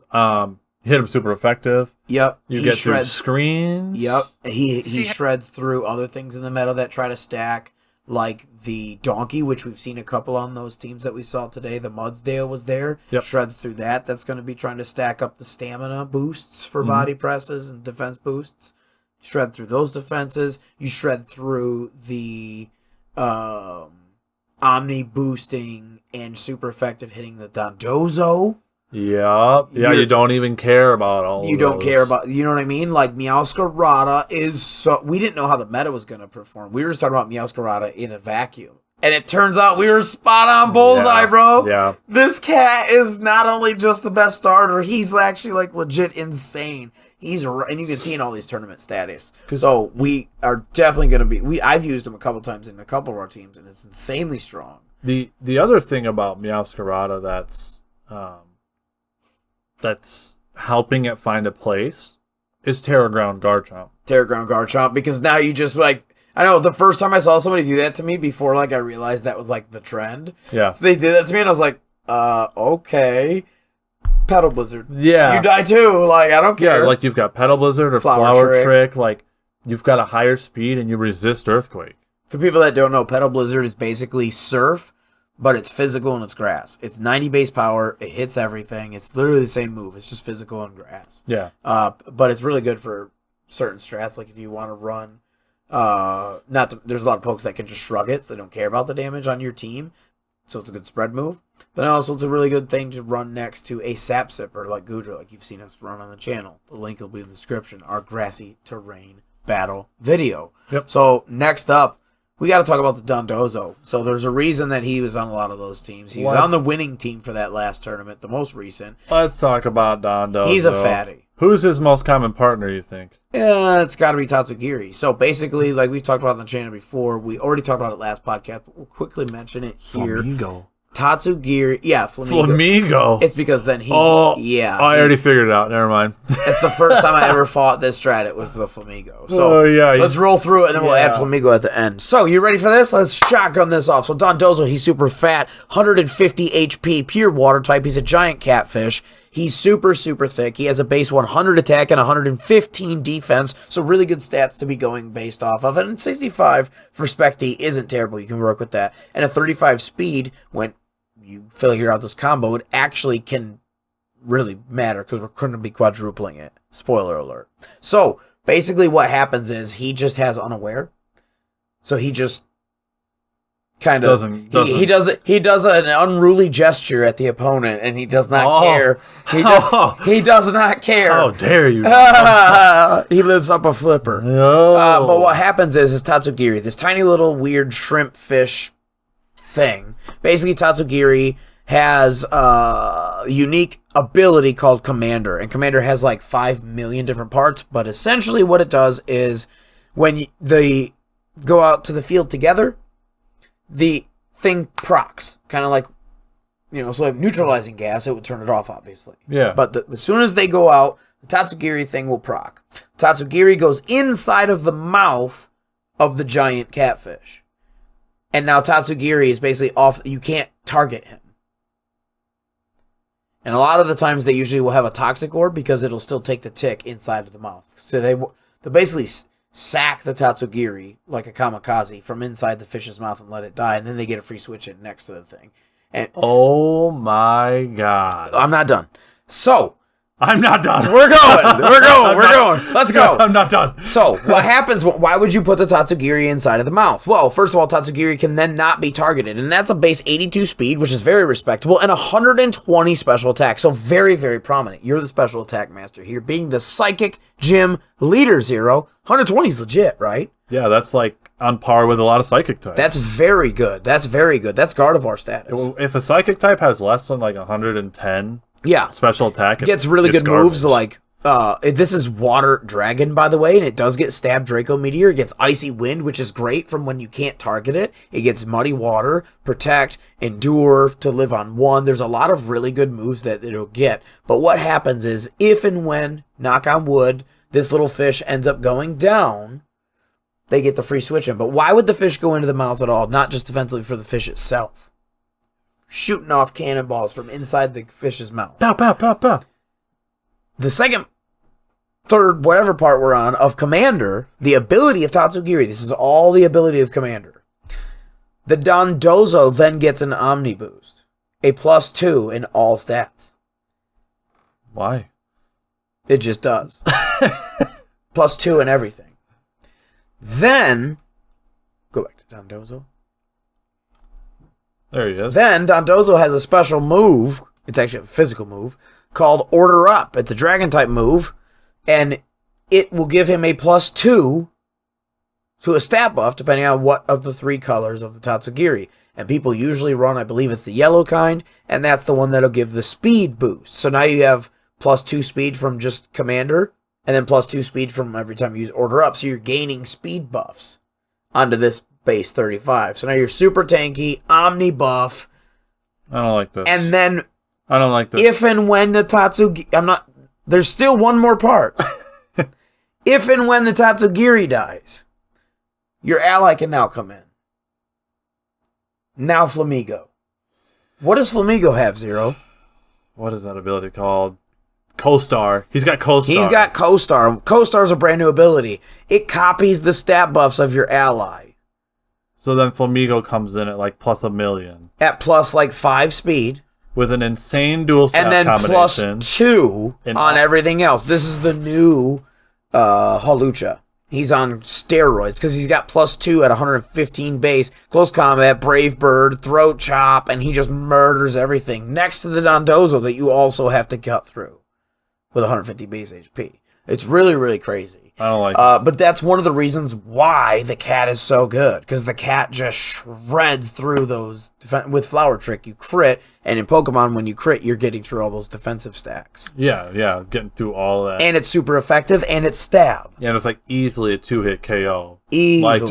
S1: Hit him super effective.
S2: Yep.
S1: You get through screens.
S2: Yep. He shreds through other things in the meta that try to stack, like the Donkey, which we've seen a couple on those teams that we saw today. The Mudsdale was there.
S1: Yep.
S2: Shreds through that. That's going to be trying to stack up the stamina boosts for body presses and defense boosts. Shred through those defenses. You shred through the Omni boosting and super effective hitting the Dondozo.
S1: Yeah, you don't even care about all
S2: You don't care about, you know what I mean? Like, Meowscarada is so... We didn't know how the meta was going to perform. We were just talking about Meowscarada in a vacuum. And it turns out we were spot on bullseye, bro.
S1: Yeah.
S2: This cat is not only just the best starter, he's actually like legit insane. And you can see in all these tournament status. So we are definitely going to be. I've used him a couple times in a couple of our teams, and it's insanely strong.
S1: The other thing about Meowscarada that's helping it find a place is Tera Ground Garchomp.
S2: Tera Ground Garchomp, because now you just like. I know the first time I saw somebody do that to me before, like I realized that was like the trend.
S1: Yeah.
S2: So they did that to me, and I was like, okay. Pedal Blizzard.
S1: Yeah.
S2: You die too. Like, I don't care.
S1: Yeah, like you've got Pedal Blizzard or Flower Trick. Like, you've got a higher speed and you resist Earthquake.
S2: For people that don't know, Pedal Blizzard is basically Surf, but it's physical and it's grass. It's 90 base power. It hits everything. It's literally the same move. It's just physical and grass.
S1: Yeah.
S2: But it's really good for certain strats. Like, if you want to run... there's a lot of pokes that can just shrug it, so they don't care about the damage on your team. So it's a good spread move. But also it's a really good thing to run next to a Sap Sipper like Goodra, like you've seen us run on the channel. The link will be in the description. Our grassy terrain battle video.
S1: Yep.
S2: So next up, we got to talk about the Dondozo. So there's a reason that he was on a lot of those teams. He was on the winning team for that last tournament, the most recent.
S1: Let's talk about Dondozo.
S2: He's a fatty.
S1: Who's his most common partner, you think?
S2: Yeah, it's got to be Tatsugiri. So basically, like we've talked about on the channel before, we already talked about it last podcast, but we'll quickly mention it here.
S1: Flamingo.
S2: Tatsugiri, yeah,
S1: Flamingo.
S2: It's because then he,
S1: I already figured it out. Never mind.
S2: It's the first time I ever fought this strat. It was the Flamingo. So let's roll through it, and then we'll add Flamingo at the end. So you ready for this? Let's shotgun this off. So Dondozo, he's super fat, 150 HP, pure water type. He's a giant catfish. He's super, super thick. He has a base 100 attack and 115 defense, so really good stats to be going based off of. And 65 for Specty isn't terrible. You can work with that. And a 35 speed, when you figure out this combo, it actually can really matter because we're going to be quadrupling it. Spoiler alert. So basically what happens is he just has unaware. So he just kind of he does an unruly gesture at the opponent, and he does not care. He does not care.
S1: How dare you?
S2: He lives up a flipper.
S1: No.
S2: But what happens is Tatsugiri, this tiny little weird shrimp fish thing. Basically, Tatsugiri has a unique ability called Commander, and Commander has like 5 million different parts. But essentially, what it does is when they go out to the field together, the thing procs, kind of like, so if neutralizing gas, it would turn it off, obviously.
S1: Yeah.
S2: But as soon as they go out, the Tatsugiri thing will proc. Tatsugiri goes inside of the mouth of the giant catfish. And now Tatsugiri is basically off. You can't target him. And a lot of the times they usually will have a toxic orb because it'll still take the tick inside of the mouth. So they basically sack the Tatsugiri like a kamikaze from inside the fish's mouth and let it die, and then they get a free switch in next to the thing. And
S1: oh my god.
S2: I'm not done. So
S1: I'm not done.
S2: We're going. Let's go.
S1: I'm not done.
S2: So what happens? Why would you put the Tatsugiri inside of the mouth? Well, first of all, Tatsugiri can then not be targeted, and that's a base 82 speed, which is very respectable, and 120 special attack. So very, very prominent. You're the special attack master here, being the psychic gym leader 0. 120 is legit, right?
S1: Yeah, that's like on par with a lot of psychic types.
S2: That's very good. That's Gardevoir status.
S1: If a psychic type has less than like 110 special attack,
S2: it gets really good moves like this is Water Dragon, by the way, and it does get Stab Draco Meteor. It gets Icy Wind, which is great from when you can't target it. It gets Muddy Water, Protect, Endure to live on 1. There's a lot of really good moves that it'll get. But what happens is, if and when, knock on wood, this little fish ends up going down, they get the free switch in. But why would the fish go into the mouth at all? Not just defensively for the fish itself. Shooting off cannonballs from inside the fish's mouth.
S1: Pow, pow, pow, pow.
S2: The second, third, whatever part we're on, of Commander, the ability of Tatsugiri, this is all the ability of Commander. The Dondozo then gets an Omni Boost. A +2 in all stats.
S1: Why?
S2: It just does. +2 in everything. Then, go back to Dondozo.
S1: There he is.
S2: Then Dondozo has a special move. It's actually a physical move called Order Up. It's a dragon type move, and it will give him a +2 to a stat buff depending on what of the 3 colors of the Tatsugiri. And people usually run, I believe it's the yellow kind, and that's the one that'll give the speed boost. So now you have +2 speed from just commander, and then +2 speed from every time you use order up. So you're gaining speed buffs onto this base 35. So now you're super tanky, omni buff.
S1: I don't like this.
S2: And then
S1: I don't like this.
S2: if and when the there's still one more part. If and when the Tatsugiri dies, your ally can now come in. Now Flamigo. What does Flamigo have, Zero?
S1: What is that ability called? Co-Star. He's got Co-Star.
S2: He's got Co-Star. Co-Star's a brand new ability. It copies the stat buffs of your ally.
S1: So then Flamigo comes in at like +1,000,000.
S2: At plus like 5 speed.
S1: With an insane dual stat
S2: and then
S1: combination.
S2: +2 on everything else. This is the new Holucha. He's on steroids because he's got +2 at 115 base, close combat, brave bird, throat chop, and he just murders everything next to the Dondozo that you also have to cut through with 150 base HP. It's really, really crazy.
S1: I don't like it.
S2: But that's one of the reasons why the cat is so good, because the cat just shreds through those. With Flower Trick, you crit, and in Pokemon, when you crit, you're getting through all those defensive stacks.
S1: Yeah, getting through all that.
S2: And it's super effective, and it's stab.
S1: Yeah, and it's like easily a 2-hit KO.
S2: Easily.
S1: Like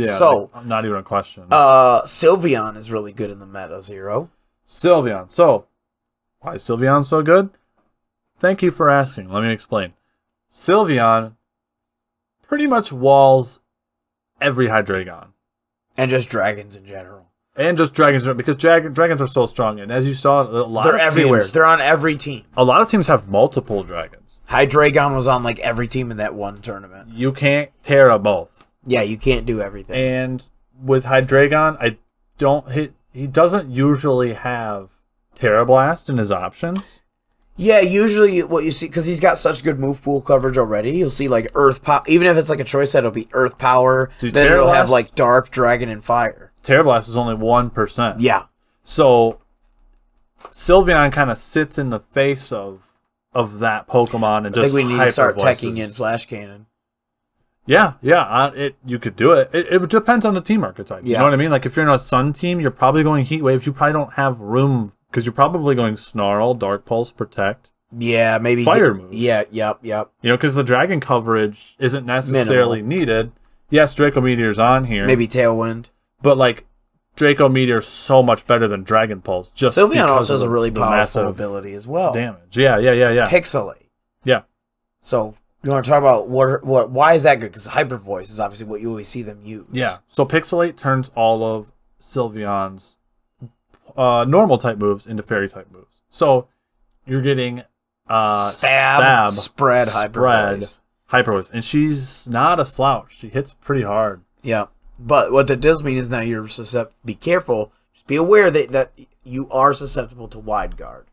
S1: just, so, like, not even a question.
S2: Sylveon is really good in the meta, Zero.
S1: Sylveon. So, why is Sylveon so good? Thank you for asking. Let me explain. Sylveon pretty much walls every Hydreigon.
S2: And just dragons in general.
S1: And just dragons, because dragons are so strong. And as you saw,
S2: they're everywhere. They're on every team.
S1: A lot of teams have multiple dragons.
S2: Hydreigon was on like every team in that one tournament.
S1: You can't Tera both.
S2: Yeah, you can't do everything.
S1: And with Hydreigon, he doesn't usually have Tera Blast in his options.
S2: Yeah, usually what you see, because he's got such good move pool coverage already, you'll see like Earth Power. Even if it's like a choice set, it'll be Earth Power.
S1: See,
S2: then it'll have like Dark, Dragon, and Fire.
S1: Tera Blast is only 1%.
S2: Yeah.
S1: So Sylveon kind of sits in the face of that Pokemon and just
S2: I think we need to start
S1: voices.
S2: teching in Flash Cannon.
S1: Yeah. You could do it. It depends on the team archetype.
S2: Yeah.
S1: You know what I mean? Like if you're in a Sun team, you're probably going Heat Wave. You probably don't have room because you're probably going Snarl, Dark Pulse, Protect.
S2: Yeah, maybe
S1: Fire move.
S2: Yeah, yep.
S1: You know, because the Dragon coverage isn't necessarily needed. Yes, Draco Meteor's on here.
S2: Maybe Tailwind.
S1: But like Draco Meteor's so much better than Dragon Pulse. Just
S2: Sylveon also has a really powerful ability as well.
S1: Damage. Yeah.
S2: Pixelate.
S1: Yeah.
S2: So you want to talk about why is that good? Because Hyper Voice is obviously what you always see them use.
S1: Yeah. So Pixelate turns all of Sylveon's normal type moves into fairy type moves. So you're getting
S2: stab, spread, Hyper
S1: Voice. And she's not a slouch. She hits pretty hard.
S2: Yeah. But what that does mean is now you're susceptible. Be careful. Just be aware that you are susceptible to Wide Guard.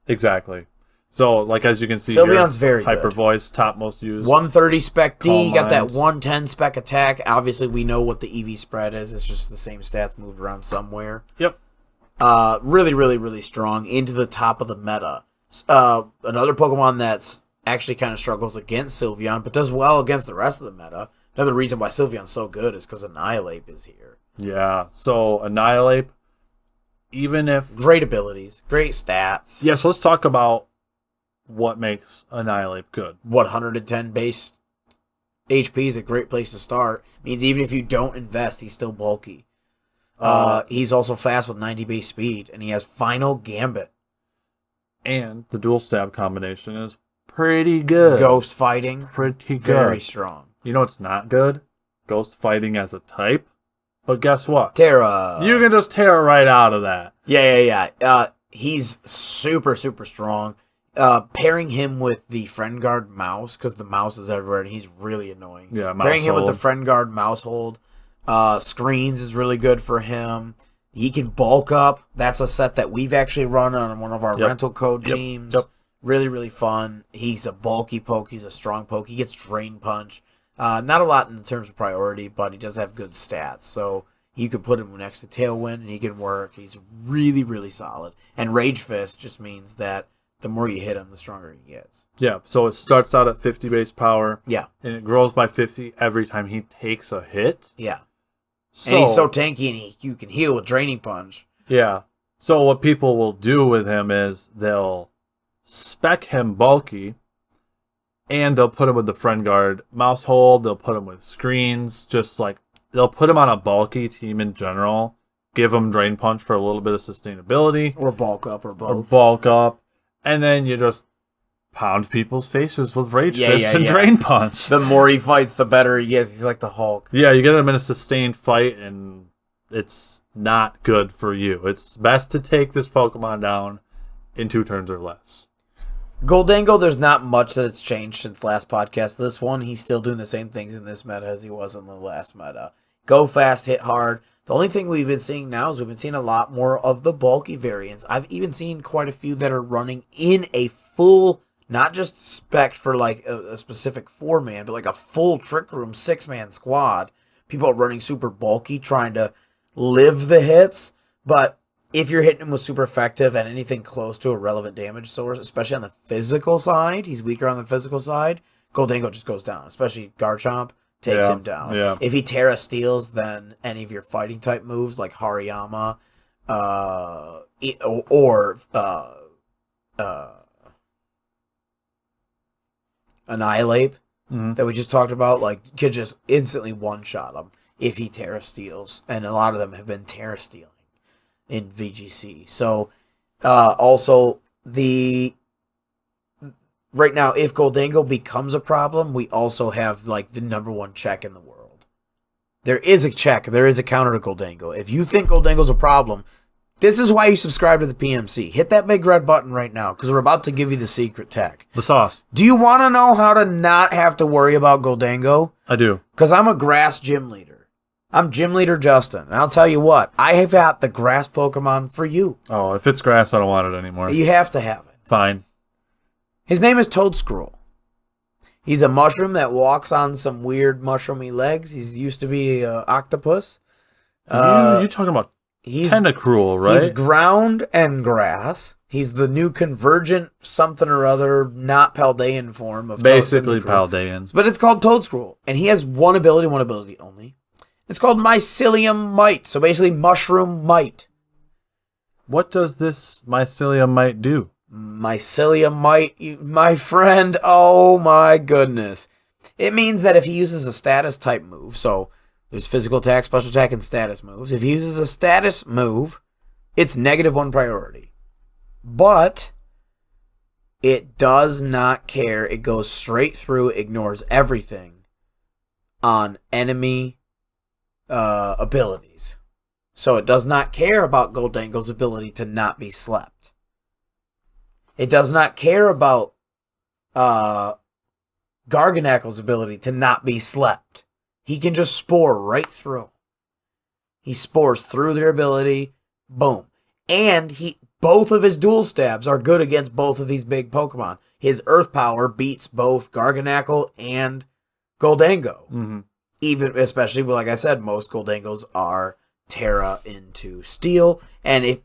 S1: Exactly. So, like as you can see,
S2: Sylveon's very
S1: Hyper
S2: good.
S1: Voice, top most used.
S2: 130 spec D,
S1: Calm
S2: got that
S1: Minds.
S2: 110 spec attack. Obviously, we know what the EV spread is. It's just the same stats moved around somewhere.
S1: Yep.
S2: Really, really, really strong into the top of the meta. Another Pokemon that's actually kind of struggles against Sylveon, but does well against the rest of the meta. Another reason why Sylveon's so good is because Annihilate is here.
S1: Yeah. So Annihilate, even if
S2: Great abilities, great stats.
S1: yes, let's talk about what makes Annihilate good.
S2: 110 base HP is a great place to start. Means even if you don't invest, he's still bulky. He's also fast with 90 base speed, and he has Final Gambit.
S1: And the dual stab combination is pretty good.
S2: Ghost fighting,
S1: Pretty good.
S2: very strong.
S1: You know it's not good? Ghost fighting as a type. But guess what?
S2: Tera.
S1: You can just tear right out of that.
S2: Yeah. He's super, super strong. Pairing him with the Friend Guard mouse, because the mouse is everywhere and he's really annoying.
S1: Yeah,
S2: Pairing him with the
S1: Mousehold.
S2: Friend Guard mouse hold. Screens is really good for him. He can bulk up. That's a set that we've actually run on one of our rental code teams.
S1: Yep.
S2: Really, really fun. He's a bulky poke. He's a strong poke. He gets Drain Punch. Not a lot in terms of priority, but he does have good stats. So you could put him next to Tailwind and he can work. He's really, really solid. And Rage Fist just means that the more you hit him, the stronger he gets.
S1: Yeah, so it starts out at 50 base power.
S2: Yeah.
S1: And it grows by 50 every time he takes a hit.
S2: Yeah.
S1: So,
S2: and he's so tanky, and you can heal with Draining Punch.
S1: Yeah. So what people will do with him is they'll spec him bulky, and they'll put him with the Friend Guard mouse hold. They'll put him with screens. Just like they'll put him on a bulky team in general. Give him Drain Punch for a little bit of sustainability.
S2: Or bulk up, or both.
S1: Or bulk up. And then you just pound people's faces with Rage Fist and Drain Punch.
S2: The more he fights, the better he gets. He's like the Hulk.
S1: Yeah, you get him in a sustained fight, and it's not good for you. It's best to take this Pokemon down in 2 turns or less.
S2: Goldango, there's not much that's changed since last podcast. This one, he's still doing the same things in this meta as he was in the last meta. Go fast, hit hard. The only thing we've been seeing now is we've been seeing a lot more of the bulky variants. I've even seen quite a few that are running in a full, not just spec for like a specific 4-man, but like a full Trick Room 6-man squad. People are running super bulky, trying to live the hits, but if you're hitting him with super effective and anything close to a relevant damage source, especially on the physical side, he's weaker on the physical side, Goldango just goes down, especially Garchomp takes him down.
S1: Yeah.
S2: If he Tera steals, then any of your fighting type moves like Hariyama or Annihilate that we just talked about, like, could just instantly one-shot him if he Tera steals, and a lot of them have been Tera stealing in VGC. So, also, right now, if Goldango becomes a problem, we also have, like, the #1 check in the world. There is a check. There is a counter to Goldango. If you think Goldango's a problem, this is why you subscribe to the PMC. Hit that big red button right now, because we're about to give you the secret tech.
S1: The sauce.
S2: Do you want to know how to not have to worry about Goldango?
S1: I do.
S2: Because I'm a grass gym leader. I'm Gym Leader Justin, and I'll tell you what, I have got the grass Pokemon for you.
S1: Oh, if it's grass, I don't want it anymore.
S2: You have to have it.
S1: Fine.
S2: His name is Toadscroll. He's a mushroom that walks on some weird mushroomy legs. He's used to be an octopus.
S1: You're talking about Tentacruel, right?
S2: He's ground and grass. He's the new convergent something or other, not Paldean form of
S1: basically
S2: Tentacruel.
S1: Paldeans.
S2: But it's called Toadscroll, and he has one ability only. It's called Mycelium Mite, so basically Mushroom Mite.
S1: What does this Mycelium Mite do?
S2: Mycelium Mite, my friend, oh my goodness. It means that if he uses a status type move, so there's physical attack, special attack, and status moves. If he uses a status move, it's -1 priority. But it does not care. It goes straight through, ignores everything on enemy abilities. So it does not care about Goldango's ability to not be slept. It does not care about Garganacl's ability to not be slept. He can just spore right through. He spores through their ability. Boom. And both of his dual stabs are good against both of these big Pokemon. His Earth Power beats both Garganacl and Goldango.
S1: Mm-hmm.
S2: Even, especially, like I said, most Goldangos are Tera into Steel, and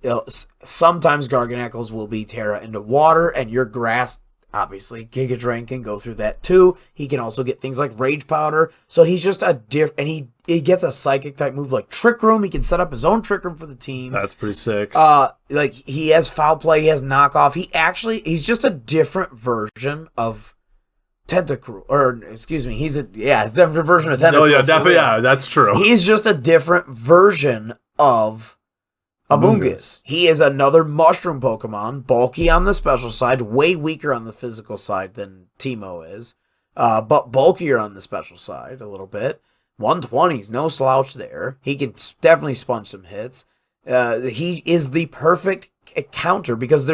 S2: sometimes Garganacls will be Tera into Water, and your grass, obviously, Giga Drain can go through that too. He can also get things like Rage Powder, so he's just a and he gets a Psychic type move like Trick Room. He can set up his own Trick Room for the team.
S1: That's pretty sick.
S2: Like, he has Foul Play, he has Knockoff. He's just a different version of Tentacruel, or excuse me, he's a different version of Tentacruel.
S1: Oh yeah, definitely, yeah, that's true.
S2: He's just a different version of Amoonguss. He is another mushroom Pokemon, bulky on the special side, way weaker on the physical side than Teemo is, but bulkier on the special side a little bit. 120's no slouch there. He can definitely sponge some hits. He is the perfect counter because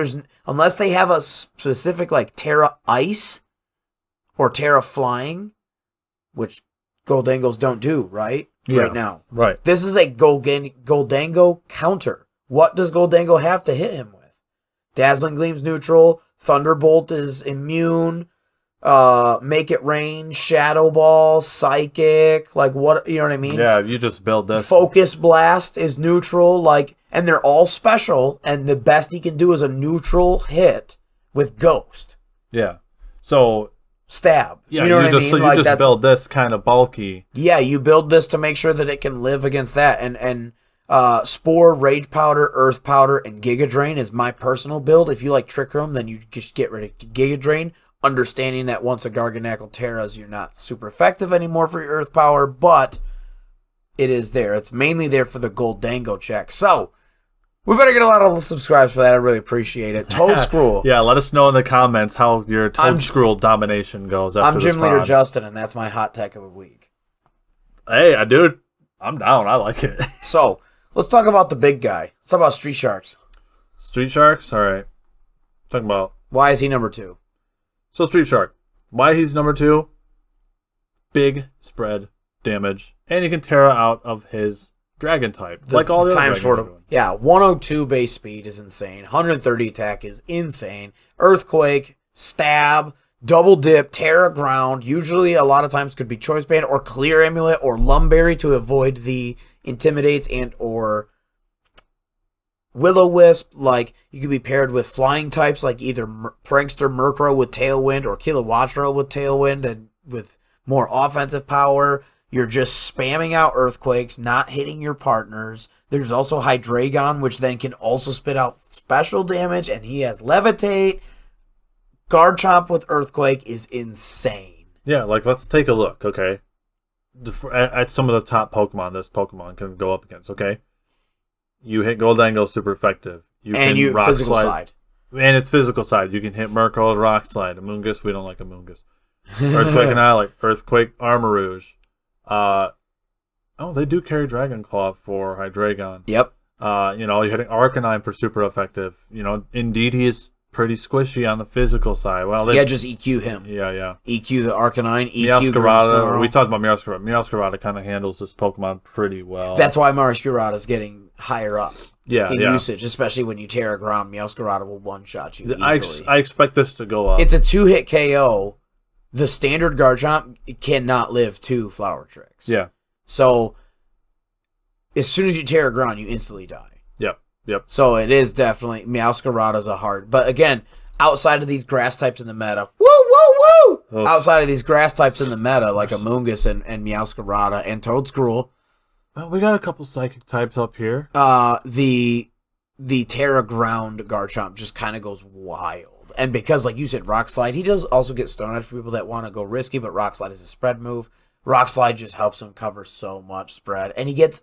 S2: unless they have a specific like Tera Ice or Tera Flying, which Goldangos don't do, right?
S1: Yeah,
S2: right now.
S1: Right.
S2: This is a Goldango counter. What does Goldango have to hit him with? Dazzling Gleam's neutral. Thunderbolt is immune. Make It Rain, Shadow Ball, Psychic. Like, what, you know what I mean?
S1: Yeah, you just build this.
S2: Focus Blast is neutral. Like, and they're all special, and the best he can do is a neutral hit with Ghost.
S1: Yeah. So
S2: Stab.
S1: yeah,
S2: you know what I mean?
S1: So you just build this kind of bulky.
S2: Yeah, you build this to make sure that it can live against that. And Spore, Rage Powder, Earth Powder, and Giga Drain is my personal build. If you like Trick Room, then you just get rid of Giga Drain. Understanding that once a Garganacl Tera's, you're not super effective anymore for your Earth Power, but it is there. It's mainly there for the Gold Dango check. So, we better get a lot of subscribes for that. I really appreciate it. Toad Scroll.
S1: Yeah, let us know in the comments how your Toad Scroll domination goes. After
S2: I'm Gym
S1: this
S2: Leader
S1: pod.
S2: Justin, and that's my hot tech of the week.
S1: Hey, dude, I'm down. I like it.
S2: So, let's talk about the big guy. Let's talk about Street Sharks.
S1: Street Sharks? All right. Talking about...
S2: Why is he number 2?
S1: So, Street Shark. Why he's number 2? Big spread damage. And he can Tera out of his dragon type. Like all the other dragons.
S2: Yeah, 102 base speed is insane. 130 attack is insane. Earthquake, Stab, Double Dip, Tera Ground. Usually, a lot of times, could be Choice Band or Clear Amulet or Lumberry to avoid the Intimidates and or Will-O-Wisp. Like, you could be paired with flying types like either Prankster Murkrow with Tailwind or Kilowattrel with Tailwind and with more offensive power. You're just spamming out Earthquakes, not hitting your partners. There's also Hydreigon, which then can also spit out special damage, and he has Levitate. Garchomp with Earthquake is insane.
S1: Yeah, like, let's take a look, okay? At some of the top Pokemon this Pokemon can go up against, okay? You hit Goldango, super effective. You rock
S2: physical
S1: slide.
S2: side.
S1: And it's physical side. You can hit Murkrow, Rock Slide. Amoonguss, we don't like Amoonguss. Earthquake and I like Earthquake, Armarouge. They do carry Dragon Claw for Hydreigon.
S2: Yep.
S1: You're hitting Arcanine for super effective. Indeed, he is pretty squishy on the physical side. Well,
S2: just EQ him.
S1: Yeah.
S2: EQ the Arcanine, EQ
S1: Meowscarada. We talked about Meowscarada. Meowscarada kind of handles this Pokemon pretty well.
S2: That's why Meowscarada is getting higher up.
S1: In
S2: usage, especially when you Tera Ground. Meowscarada will one-shot you easily.
S1: I expect this to go up.
S2: It's a 2-hit KO. The standard Garchomp cannot live 2 Flower Tricks.
S1: Yeah.
S2: So, as soon as you Tera Ground, you instantly die.
S1: Yep.
S2: So, it is definitely... Meowscarada's a hard... But again, outside of these grass types in the meta... Woo!
S1: Oh.
S2: Outside of these grass types in the meta, like Amoonguss and Meowscarada and Toedscruel...
S1: Well, we got a couple psychic types up here.
S2: The Tera Ground Garchomp just kind of goes wild. And because, like you said, Rock Slide, he does also get Stone Edge for people that want to go risky, but Rock Slide is a spread move. Rock Slide just helps him cover so much spread. And he gets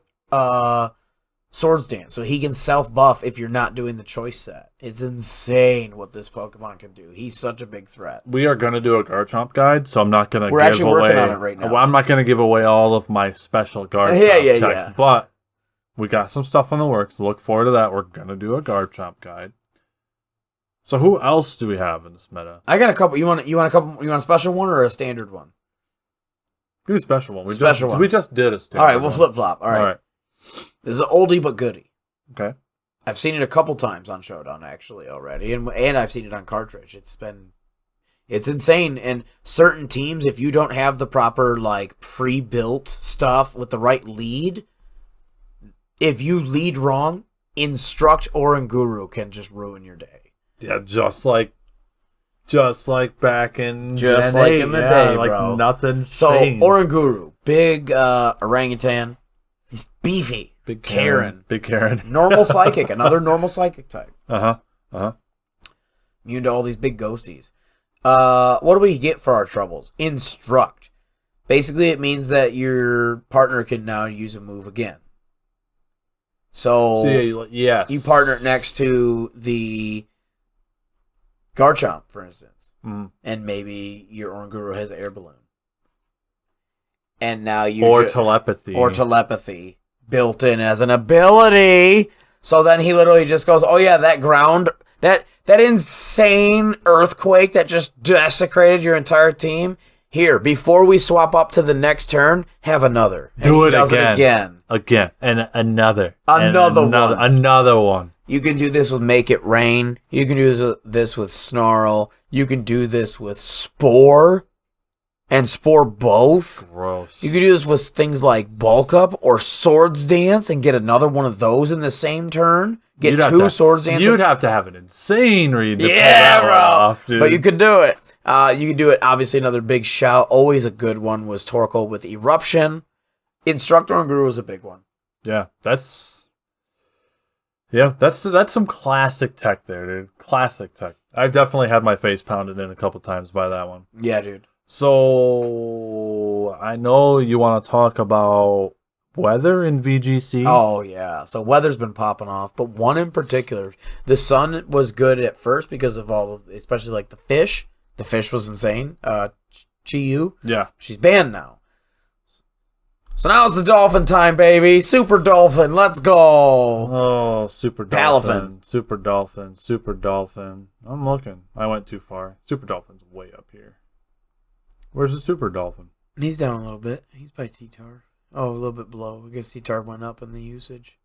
S2: Swords Dance, so he can self-buff if you're not doing the choice set. It's insane what this Pokemon can do. He's such a big threat.
S1: We are going to do a Garchomp guide, so I'm not going to
S2: We're actually working on it right now.
S1: Well, I'm not going to give away all of my special Garchomp tech, but we got some stuff in the works. Look forward to that. We're going to do a Garchomp guide. So who else do we have in this meta?
S2: I got a couple. You want a special one or a standard one?
S1: Do a special one. We just did a standard.
S2: All right, we'll flip-flop. All right. This is an oldie but goodie.
S1: Okay.
S2: I've seen it a couple times on Showdown actually already, and I've seen it on cartridge. It's insane. And certain teams, if you don't have the proper like pre-built stuff with the right lead, if you lead wrong, Instruct or Oranguru can just ruin your day.
S1: Yeah, just like back in
S2: in the day,
S1: like
S2: bro.
S1: Nothing's
S2: so
S1: changed.
S2: Oranguru, big orangutan, he's beefy.
S1: Big Karen.
S2: Normal psychic, another normal psychic type. Immune to all these big ghosties. What do we get for our troubles? Instruct. Basically, it means that your partner can now use a move again. So
S1: yes.
S2: You partner it next to the Garchomp, for instance. And maybe your Oranguru has an air balloon. And now you...
S1: Or telepathy.
S2: Built in as an ability. So then he literally just goes, oh yeah, that ground... That insane earthquake that just desecrated your entire team. Here, before we swap up to the next turn, have another. And
S1: Do
S2: he
S1: it
S2: does
S1: again.
S2: It again.
S1: And another.
S2: Another
S1: one.
S2: You can do this with Make It Rain. You can do this with Snarl. You can do this with Spore. And Spore both.
S1: Gross.
S2: You can do this with things like Bulk Up or Swords Dance and get another one of those in the same turn. Get two swords dance.
S1: You'd have to have an insane read to pull
S2: Yeah,
S1: that one
S2: bro.
S1: off, dude.
S2: But you could do it. You could do it. Obviously, another big shout, always a good one, was Torkoal with Eruption. Instructor on Guru was a big one.
S1: Yeah, that's some classic tech there, dude. Classic tech. I've definitely had my face pounded in a couple times by that one.
S2: Yeah, dude.
S1: So I know you want to talk about weather in VGC.
S2: Oh, yeah. So weather's been popping off, but one in particular, the sun was good at first because of all of, especially like the fish. The fish was insane. Chi-Yu.
S1: Yeah.
S2: She's banned now. So now it's the dolphin time, baby. Super dolphin. Let's go.
S1: Oh, super dolphin.
S2: Palafin.
S1: Super dolphin. Super dolphin. I'm looking. I went too far. Super dolphin's way up here. Where's the super dolphin?
S2: He's down a little bit. He's by T-Tar. Oh, a little bit below. I guess T-Tar went up in the usage.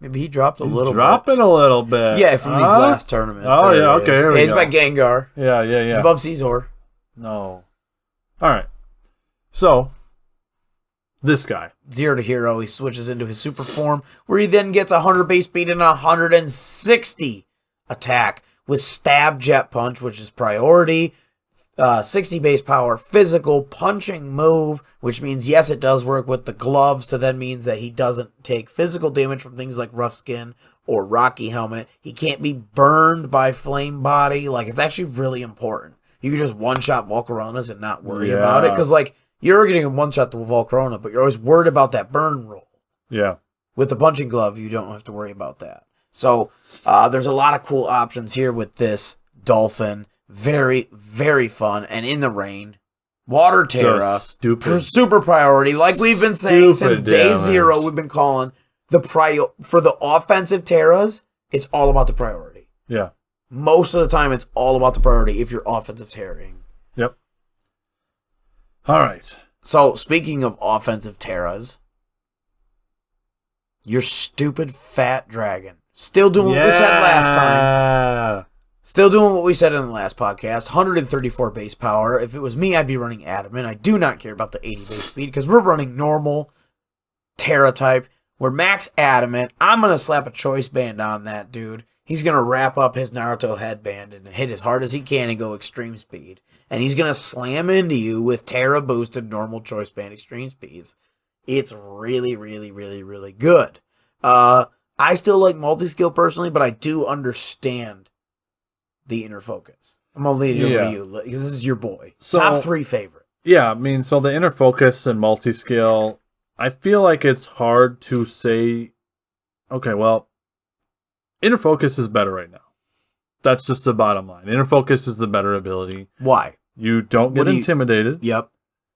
S2: Maybe he dropped a little bit.
S1: Dropping a little bit.
S2: Yeah, from these last tournaments.
S1: Oh,
S2: There
S1: yeah,
S2: he is.
S1: okay, here we
S2: He's
S1: go.
S2: by Gengar.
S1: Yeah.
S2: He's above Caesar.
S1: No. All right. So, this guy.
S2: 0 to hero. He switches into his super form, where he then gets 100 base speed and 160 attack with stab jet punch, which is priority. 60 base power, physical, punching move, which means, yes, it does work with the gloves to then means that he doesn't take physical damage from things like rough skin or rocky helmet. He can't be burned by flame body. Like, it's actually really important. You can just one-shot Volcaronas and not worry about it. Because, like, you're getting a one-shot to Volcarona, but you're always worried about that burn roll.
S1: Yeah.
S2: With the punching glove, you don't have to worry about that. So, there's a lot of cool options here with this Dolphin. Very, very fun. And in the rain, Water Tera,
S1: Just stupid.
S2: super priority. Like we've been saying
S1: Stupid
S2: since day
S1: damage.
S2: 0, we've been calling for the offensive Teras, it's all about the priority.
S1: Yeah.
S2: Most of the time, it's all about the priority if you're offensive Terraing.
S1: Yep. All right.
S2: So, speaking of offensive Teras, your stupid fat dragon. Still doing what we said last time. Still doing what we said in the last podcast. 134 base power. If it was me, I'd be running Adamant. I do not care about the 80 base speed because we're running normal Tera type. We're max Adamant. I'm going to slap a choice band on that dude. He's going to wrap up his Naruto headband and hit as hard as he can and go extreme speed. And he's going to slam into you with Tera boosted normal choice band extreme speeds. It's really, really, really, really good. I still like multi-skill personally, but I do understand the inner focus. I'm going to lead it over to you because this is your boy.
S1: So,
S2: top 3 favorite.
S1: Yeah, I mean, so the inner focus and multi-skill, I feel like it's hard to say, okay, well, inner focus is better right now. That's just the bottom line. Inner focus is the better ability.
S2: Why?
S1: You don't get intimidated.
S2: Yep.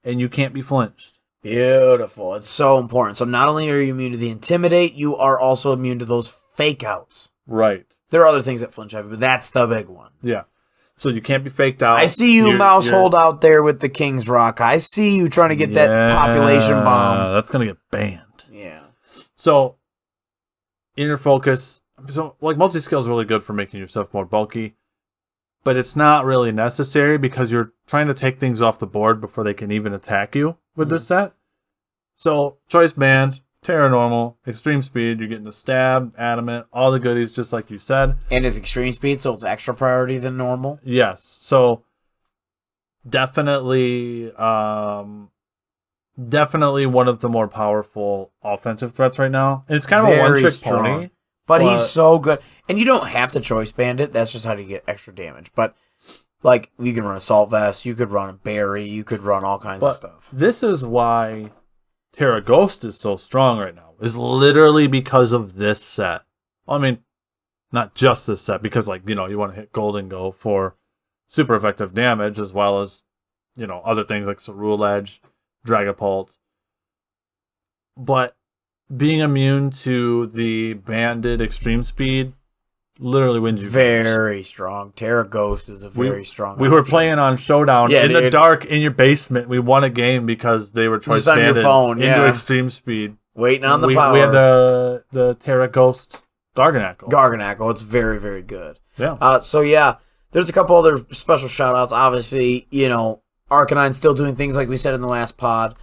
S1: And you can't be flinched.
S2: Beautiful. It's so important. So not only are you immune to the intimidate, you are also immune to those fake outs.
S1: Right.
S2: There are other things that flinch heavy, but that's the big one.
S1: Yeah. So you can't be faked out.
S2: I see you, Mousehold, out there with the King's Rock. I see you trying to get that population bomb.
S1: That's going to get banned.
S2: Yeah.
S1: So, inner focus. So, like, multi-skill is really good for making yourself more bulky. But it's not really necessary because you're trying to take things off the board before they can even attack you with this set. So, choice band, Tera normal, extreme speed, you're getting the stab, adamant, all the goodies just like you said.
S2: And it's extreme speed, so it's extra priority than normal.
S1: Yes. So, definitely one of the more powerful offensive threats right now. And it's kind of a one-trick pony.
S2: But he's so good. And you don't have to choice band it. That's just how you get extra damage. But, like, you can run Assault Vest, you could run a Berry, you could run all kinds of stuff.
S1: This is why Tera Ghost is so strong right now. Is literally because of this set. Well, I mean, not just this set. Because, like, you know, you want to hit Golden Go for super effective damage as well as, you know, other things like Cerule Edge, Dragapult. But being immune to the banded extreme speed literally wins you.
S2: Very strong. Tera Ghost is a very strong
S1: We were playing on Showdown in the dark in your basement. We won a game because they were choice banded
S2: your phone,
S1: into extreme speed.
S2: Waiting on the power.
S1: We had the Tera Ghost Garganackle.
S2: Garganackle. It's very, very good.
S1: Yeah.
S2: So, yeah, there's a couple other special shout-outs. Obviously, you know, Arcanine still doing things like we said in the last pod.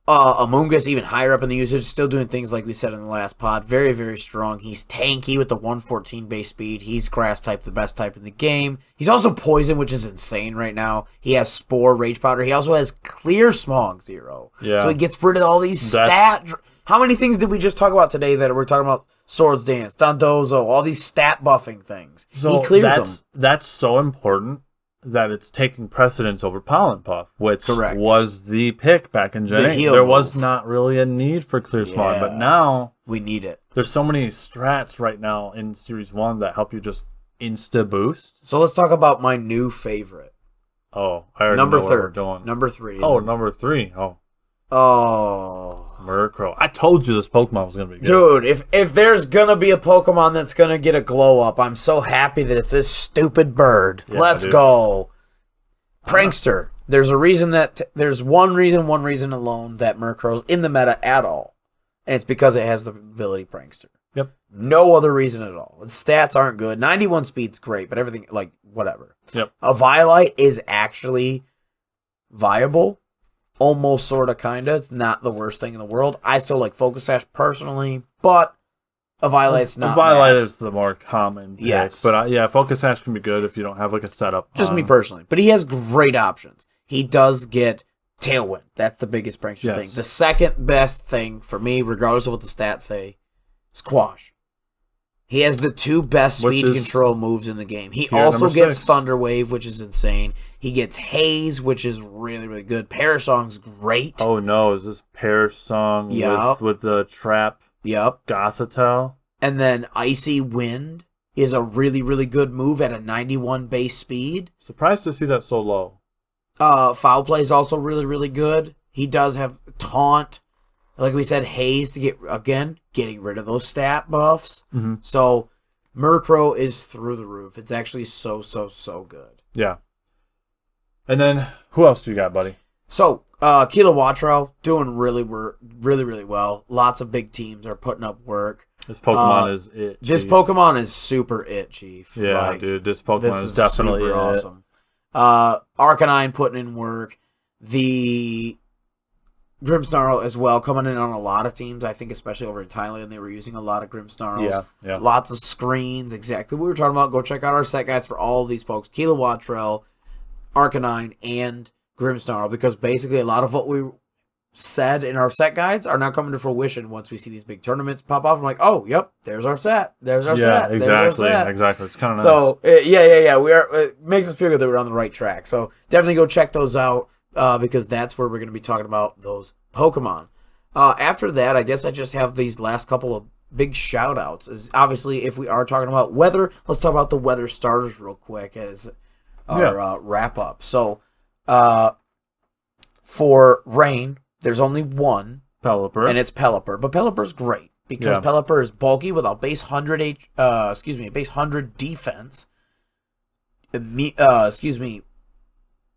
S2: Amoonguss even higher up in the usage, still doing things like we said in the last pod. Very, very strong. He's tanky with the 114 base speed. He's grass type, the best type in the game. He's also poison, which is insane right now. He has Spore, Rage Powder. He also has Clear Smog 0.
S1: Yeah.
S2: So he gets rid of all these How many things did we just talk about today that we're talking about? Swords Dance, Dondozo, all these stat buffing things.
S1: So
S2: he clears them.
S1: That's so important that it's taking precedence over Pollen Puff, which was the pick back in Gen 8. There was not really a need for Clear Smog, but now
S2: we need it.
S1: There's so many strats right now in Series 1 that help you just insta-boost.
S2: So let's talk about my new favorite.
S1: Oh, I already
S2: number
S1: know where we're going.
S2: Number 3.
S1: Oh, number 3.
S2: Oh.
S1: Murkrow. I told you this Pokemon was going to be
S2: good. Dude, if there's going to be a Pokemon that's going to get a glow up, I'm so happy that it's this stupid bird. Yeah, Let's go. Prankster. There's a reason there's one reason alone that Murkrow's in the meta at all. And it's because it has the ability Prankster.
S1: Yep.
S2: No other reason at all. Its stats aren't good. 91 speed's great, but everything, like, whatever.
S1: Yep.
S2: A Violite is actually viable. Almost, sort of, kind of. It's not the worst thing in the world. I still like Focus Sash personally, but a Violite's not.
S1: A Violite is the more common pick.
S2: Yes.
S1: But yeah, Focus Sash can be good if you don't have like a setup.
S2: Just me personally. But he has great options. He does get Tailwind. That's the biggest prankster thing. The second best thing for me, regardless of what the stats say, is Quash. He has the 2 best speed control moves in the game. He also gets Thunder Wave, which is insane. He gets Haze, which is really, really good. Parasong's great.
S1: Oh no, is this Parasong with the trap?
S2: Yep.
S1: Gothitelle?
S2: And then Icy Wind is a really, really good move at a 91 base speed.
S1: Surprised to see that so low.
S2: Foul Play is also really, really good. He does have Taunt. Like we said, Haze to getting rid of those stat buffs.
S1: Mm-hmm.
S2: So Murkrow is through the roof. It's actually so good.
S1: Yeah. And then who else do you got, buddy?
S2: So Kilowattrel doing really well. Lots of big teams are putting up work.
S1: This Pokemon is it. Chief.
S2: This Pokemon is super it, Chief.
S1: Yeah, dude. This Pokemon is definitely
S2: super awesome. Arcanine putting in work. The Grimmsnarl as well, coming in on a lot of teams. I think especially over in Thailand, they were using a lot of Grimmsnarls.
S1: Yeah.
S2: Lots of screens, exactly what we were talking about. Go check out our set guides for all of these folks. Kilowattrel, Arcanine, and Grimmsnarl, because basically a lot of what we said in our set guides are now coming to fruition once we see these big tournaments pop off. I'm like, oh, yep, there's our set. There's our set.
S1: Yeah, exactly. It's kind of nice.
S2: So, yeah. It makes us feel good that we're on the right track. So definitely go check those out. Because that's where we're going to be talking about those Pokemon. After that, I guess I just have these last couple of big shout-outs. Obviously, if we are talking about weather, let's talk about the weather starters real quick as our wrap-up. So, for rain, there's only one.
S1: Pelipper.
S2: And it's Pelipper. But Pelipper's great because Pelipper is bulky with a base 100 defense.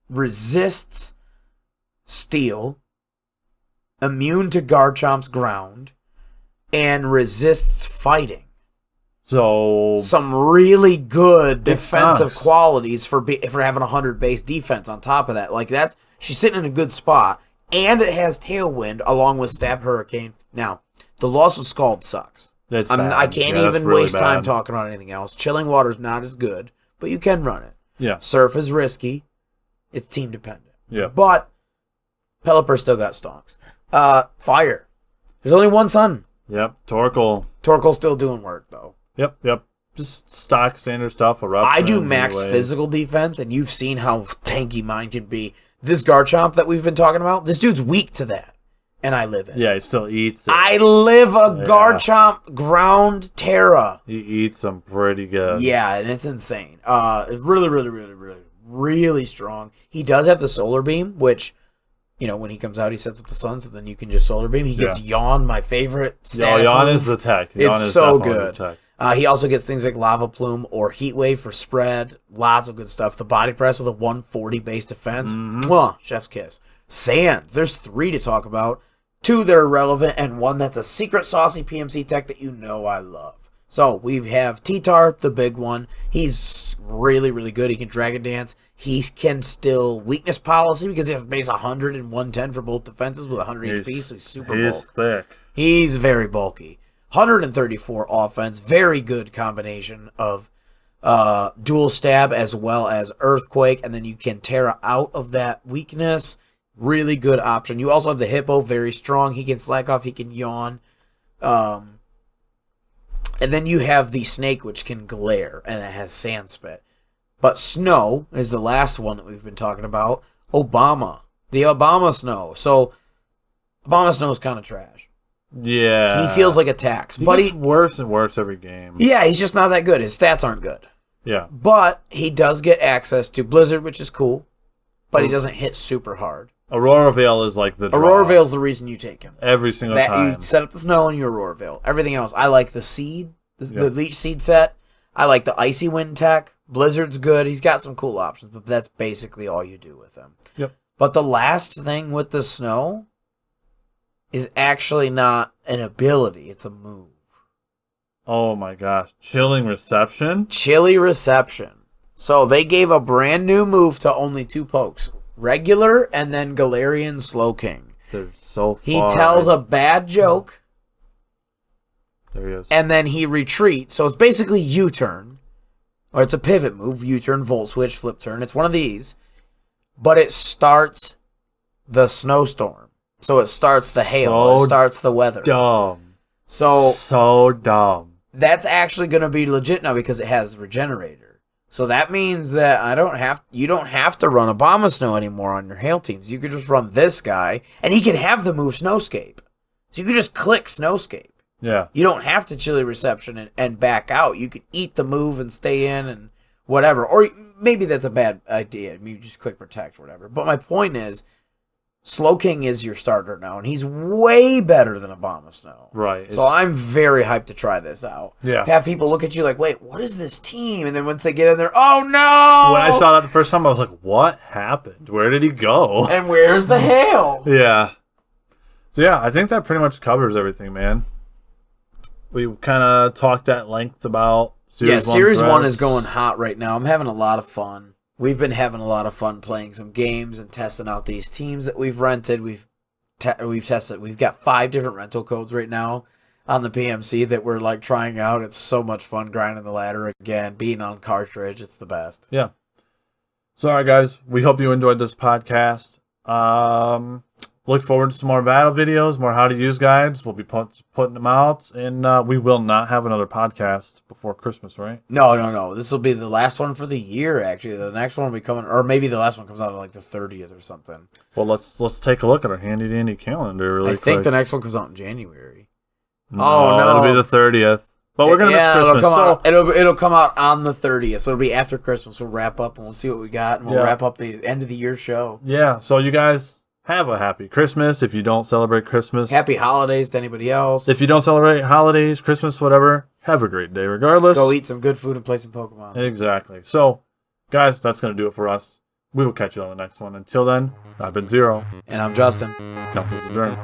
S2: Resists Steel, immune to Garchomp's ground, and resists fighting.
S1: So
S2: some really good defensive qualities for having 100 base defense on top of that. Like she's sitting in a good spot, and it has Tailwind along with Stab Hurricane. Now, the loss of Scald sucks. I can't even waste time talking about anything else. Chilling Water's not as good, but you can run it.
S1: Yeah.
S2: Surf is risky. It's team dependent.
S1: Yeah.
S2: But Pelipper still got stonks. Fire. There's only one sun.
S1: Yep. Torkoal's
S2: still doing work, though.
S1: Yep. Just stock standard stuff.
S2: I do max physical defense, and you've seen how tanky mine can be. This Garchomp that we've been talking about, this dude's weak to that, and I live it.
S1: Yeah, he still eats it.
S2: I live a Garchomp ground Tera.
S1: He eats them pretty good.
S2: Yeah, and it's insane. It's really strong. He does have the Solar Beam, which, when he comes out, he sets up the sun, so then you can just Solar Beam. He gets Yawn, my favorite status
S1: Yawn
S2: move.
S1: is the tech.
S2: It's so good. He also gets things like Lava Plume or Heat Wave for spread. Lots of good stuff. The Body Press with a 140 base defense. Mwah, chef's kiss. Sand. There's 3 to talk about. 2 that are relevant, and 1 that's a secret saucy PMC tech that I love. So we have T-Tar, the big one. He's really, really good. He can Dragon Dance. He can still weakness policy because he has base 100 and 110 for both defenses with 100 HP, so he's super bulky.
S1: He's thick.
S2: He's very bulky. 134 offense. Very good combination of dual stab as well as earthquake, and then you can Tera out of that weakness. Really good option. You also have the Hippo, very strong. He can slack off. He can yawn. And then you have the Snake, which can glare, and it has Sand Spit. But Snow is the last one that we've been talking about. Obama. The Obama Snow. So, Obama Snow is kind of trash.
S1: Yeah.
S2: He feels like a tax.
S1: He gets worse and worse every game.
S2: Yeah, he's just not that good. His stats aren't good.
S1: Yeah.
S2: But he does get access to Blizzard, which is cool. But he doesn't hit super hard.
S1: Aurora Veil is like the draw.
S2: Aurora Veil's the reason you take him.
S1: Every single time.
S2: You set up the Snow and you Aurora Veil. Everything else. I like the Seed, the Leech Seed set. I like the Icy Wind tech. Blizzard's good. He's got some cool options, but that's basically all you do with him.
S1: Yep.
S2: But the last thing with the Snow is actually not an ability. It's a move.
S1: Oh my gosh. Chilling Reception?
S2: Chilly Reception. So they gave a brand new move to only 2 pokes. Regular and then Galarian Slow King.
S1: They're so far.
S2: He tells a bad joke.
S1: There he is.
S2: And then he retreats. So it's basically U-turn. Or it's a pivot move. U-turn, Volt Switch, Flip Turn. It's one of these. But it starts the snowstorm. So it starts the hail. It starts the weather.
S1: Dumb.
S2: So
S1: dumb.
S2: That's actually going to be legit now because it has Regenerator. So that means that you don't have to run Obama Snow anymore on your hail teams. You could just run this guy, and he can have the move Snowscape. So you could just click Snowscape.
S1: Yeah.
S2: You don't have to Chilly Reception and back out. You could eat the move and stay in and whatever. Or maybe that's a bad idea. Maybe just click Protect or whatever. But my point is, Slow King is your starter now, and he's way better than Obama Snow.
S1: Right.
S2: So I'm very hyped to try this out.
S1: Yeah.
S2: Have people look at you like, wait, what is this team? And then once they get in there, oh no!
S1: When I saw that the first time, I was like, what happened? Where did he go?
S2: And where's the hail?
S1: Yeah. So yeah, I think that pretty much covers everything, man. We kind of talked at length about Series 1.
S2: Series 1 is going hot right now. I'm having a lot of fun. We've been having a lot of fun playing some games and testing out these teams that we've rented. We've tested. We've got 5 different rental codes right now on the PMC that we're like trying out. It's so much fun grinding the ladder again, being on cartridge. It's the best.
S1: Yeah. So, all right, guys. We hope you enjoyed this podcast. Look forward to some more battle videos, more how to use guides. We'll be putting them out, and we will not have another podcast before Christmas, right?
S2: No. This will be the last one for the year, actually. The next one will be coming, or maybe the last one comes out on like the 30th or something.
S1: Well, let's take a look at our handy-dandy calendar really quick.
S2: I think the next one comes out in January.
S1: No, it'll be the 30th. But we're going to miss Christmas.
S2: It'll come out on the 30th, so it'll be after Christmas. We'll wrap up, and we'll see what we got, and we'll wrap up the end of the year show.
S1: Yeah, so you guys... have a happy Christmas if you don't celebrate Christmas.
S2: Happy holidays to anybody else.
S1: If you don't celebrate holidays, Christmas, whatever, have a great day regardless.
S2: Go eat some good food and play some Pokemon.
S1: Exactly. So, guys, that's going to do it for us. We will catch you on the next one. Until then, I've been Zero.
S2: And I'm Justin.
S1: Council's adjourned.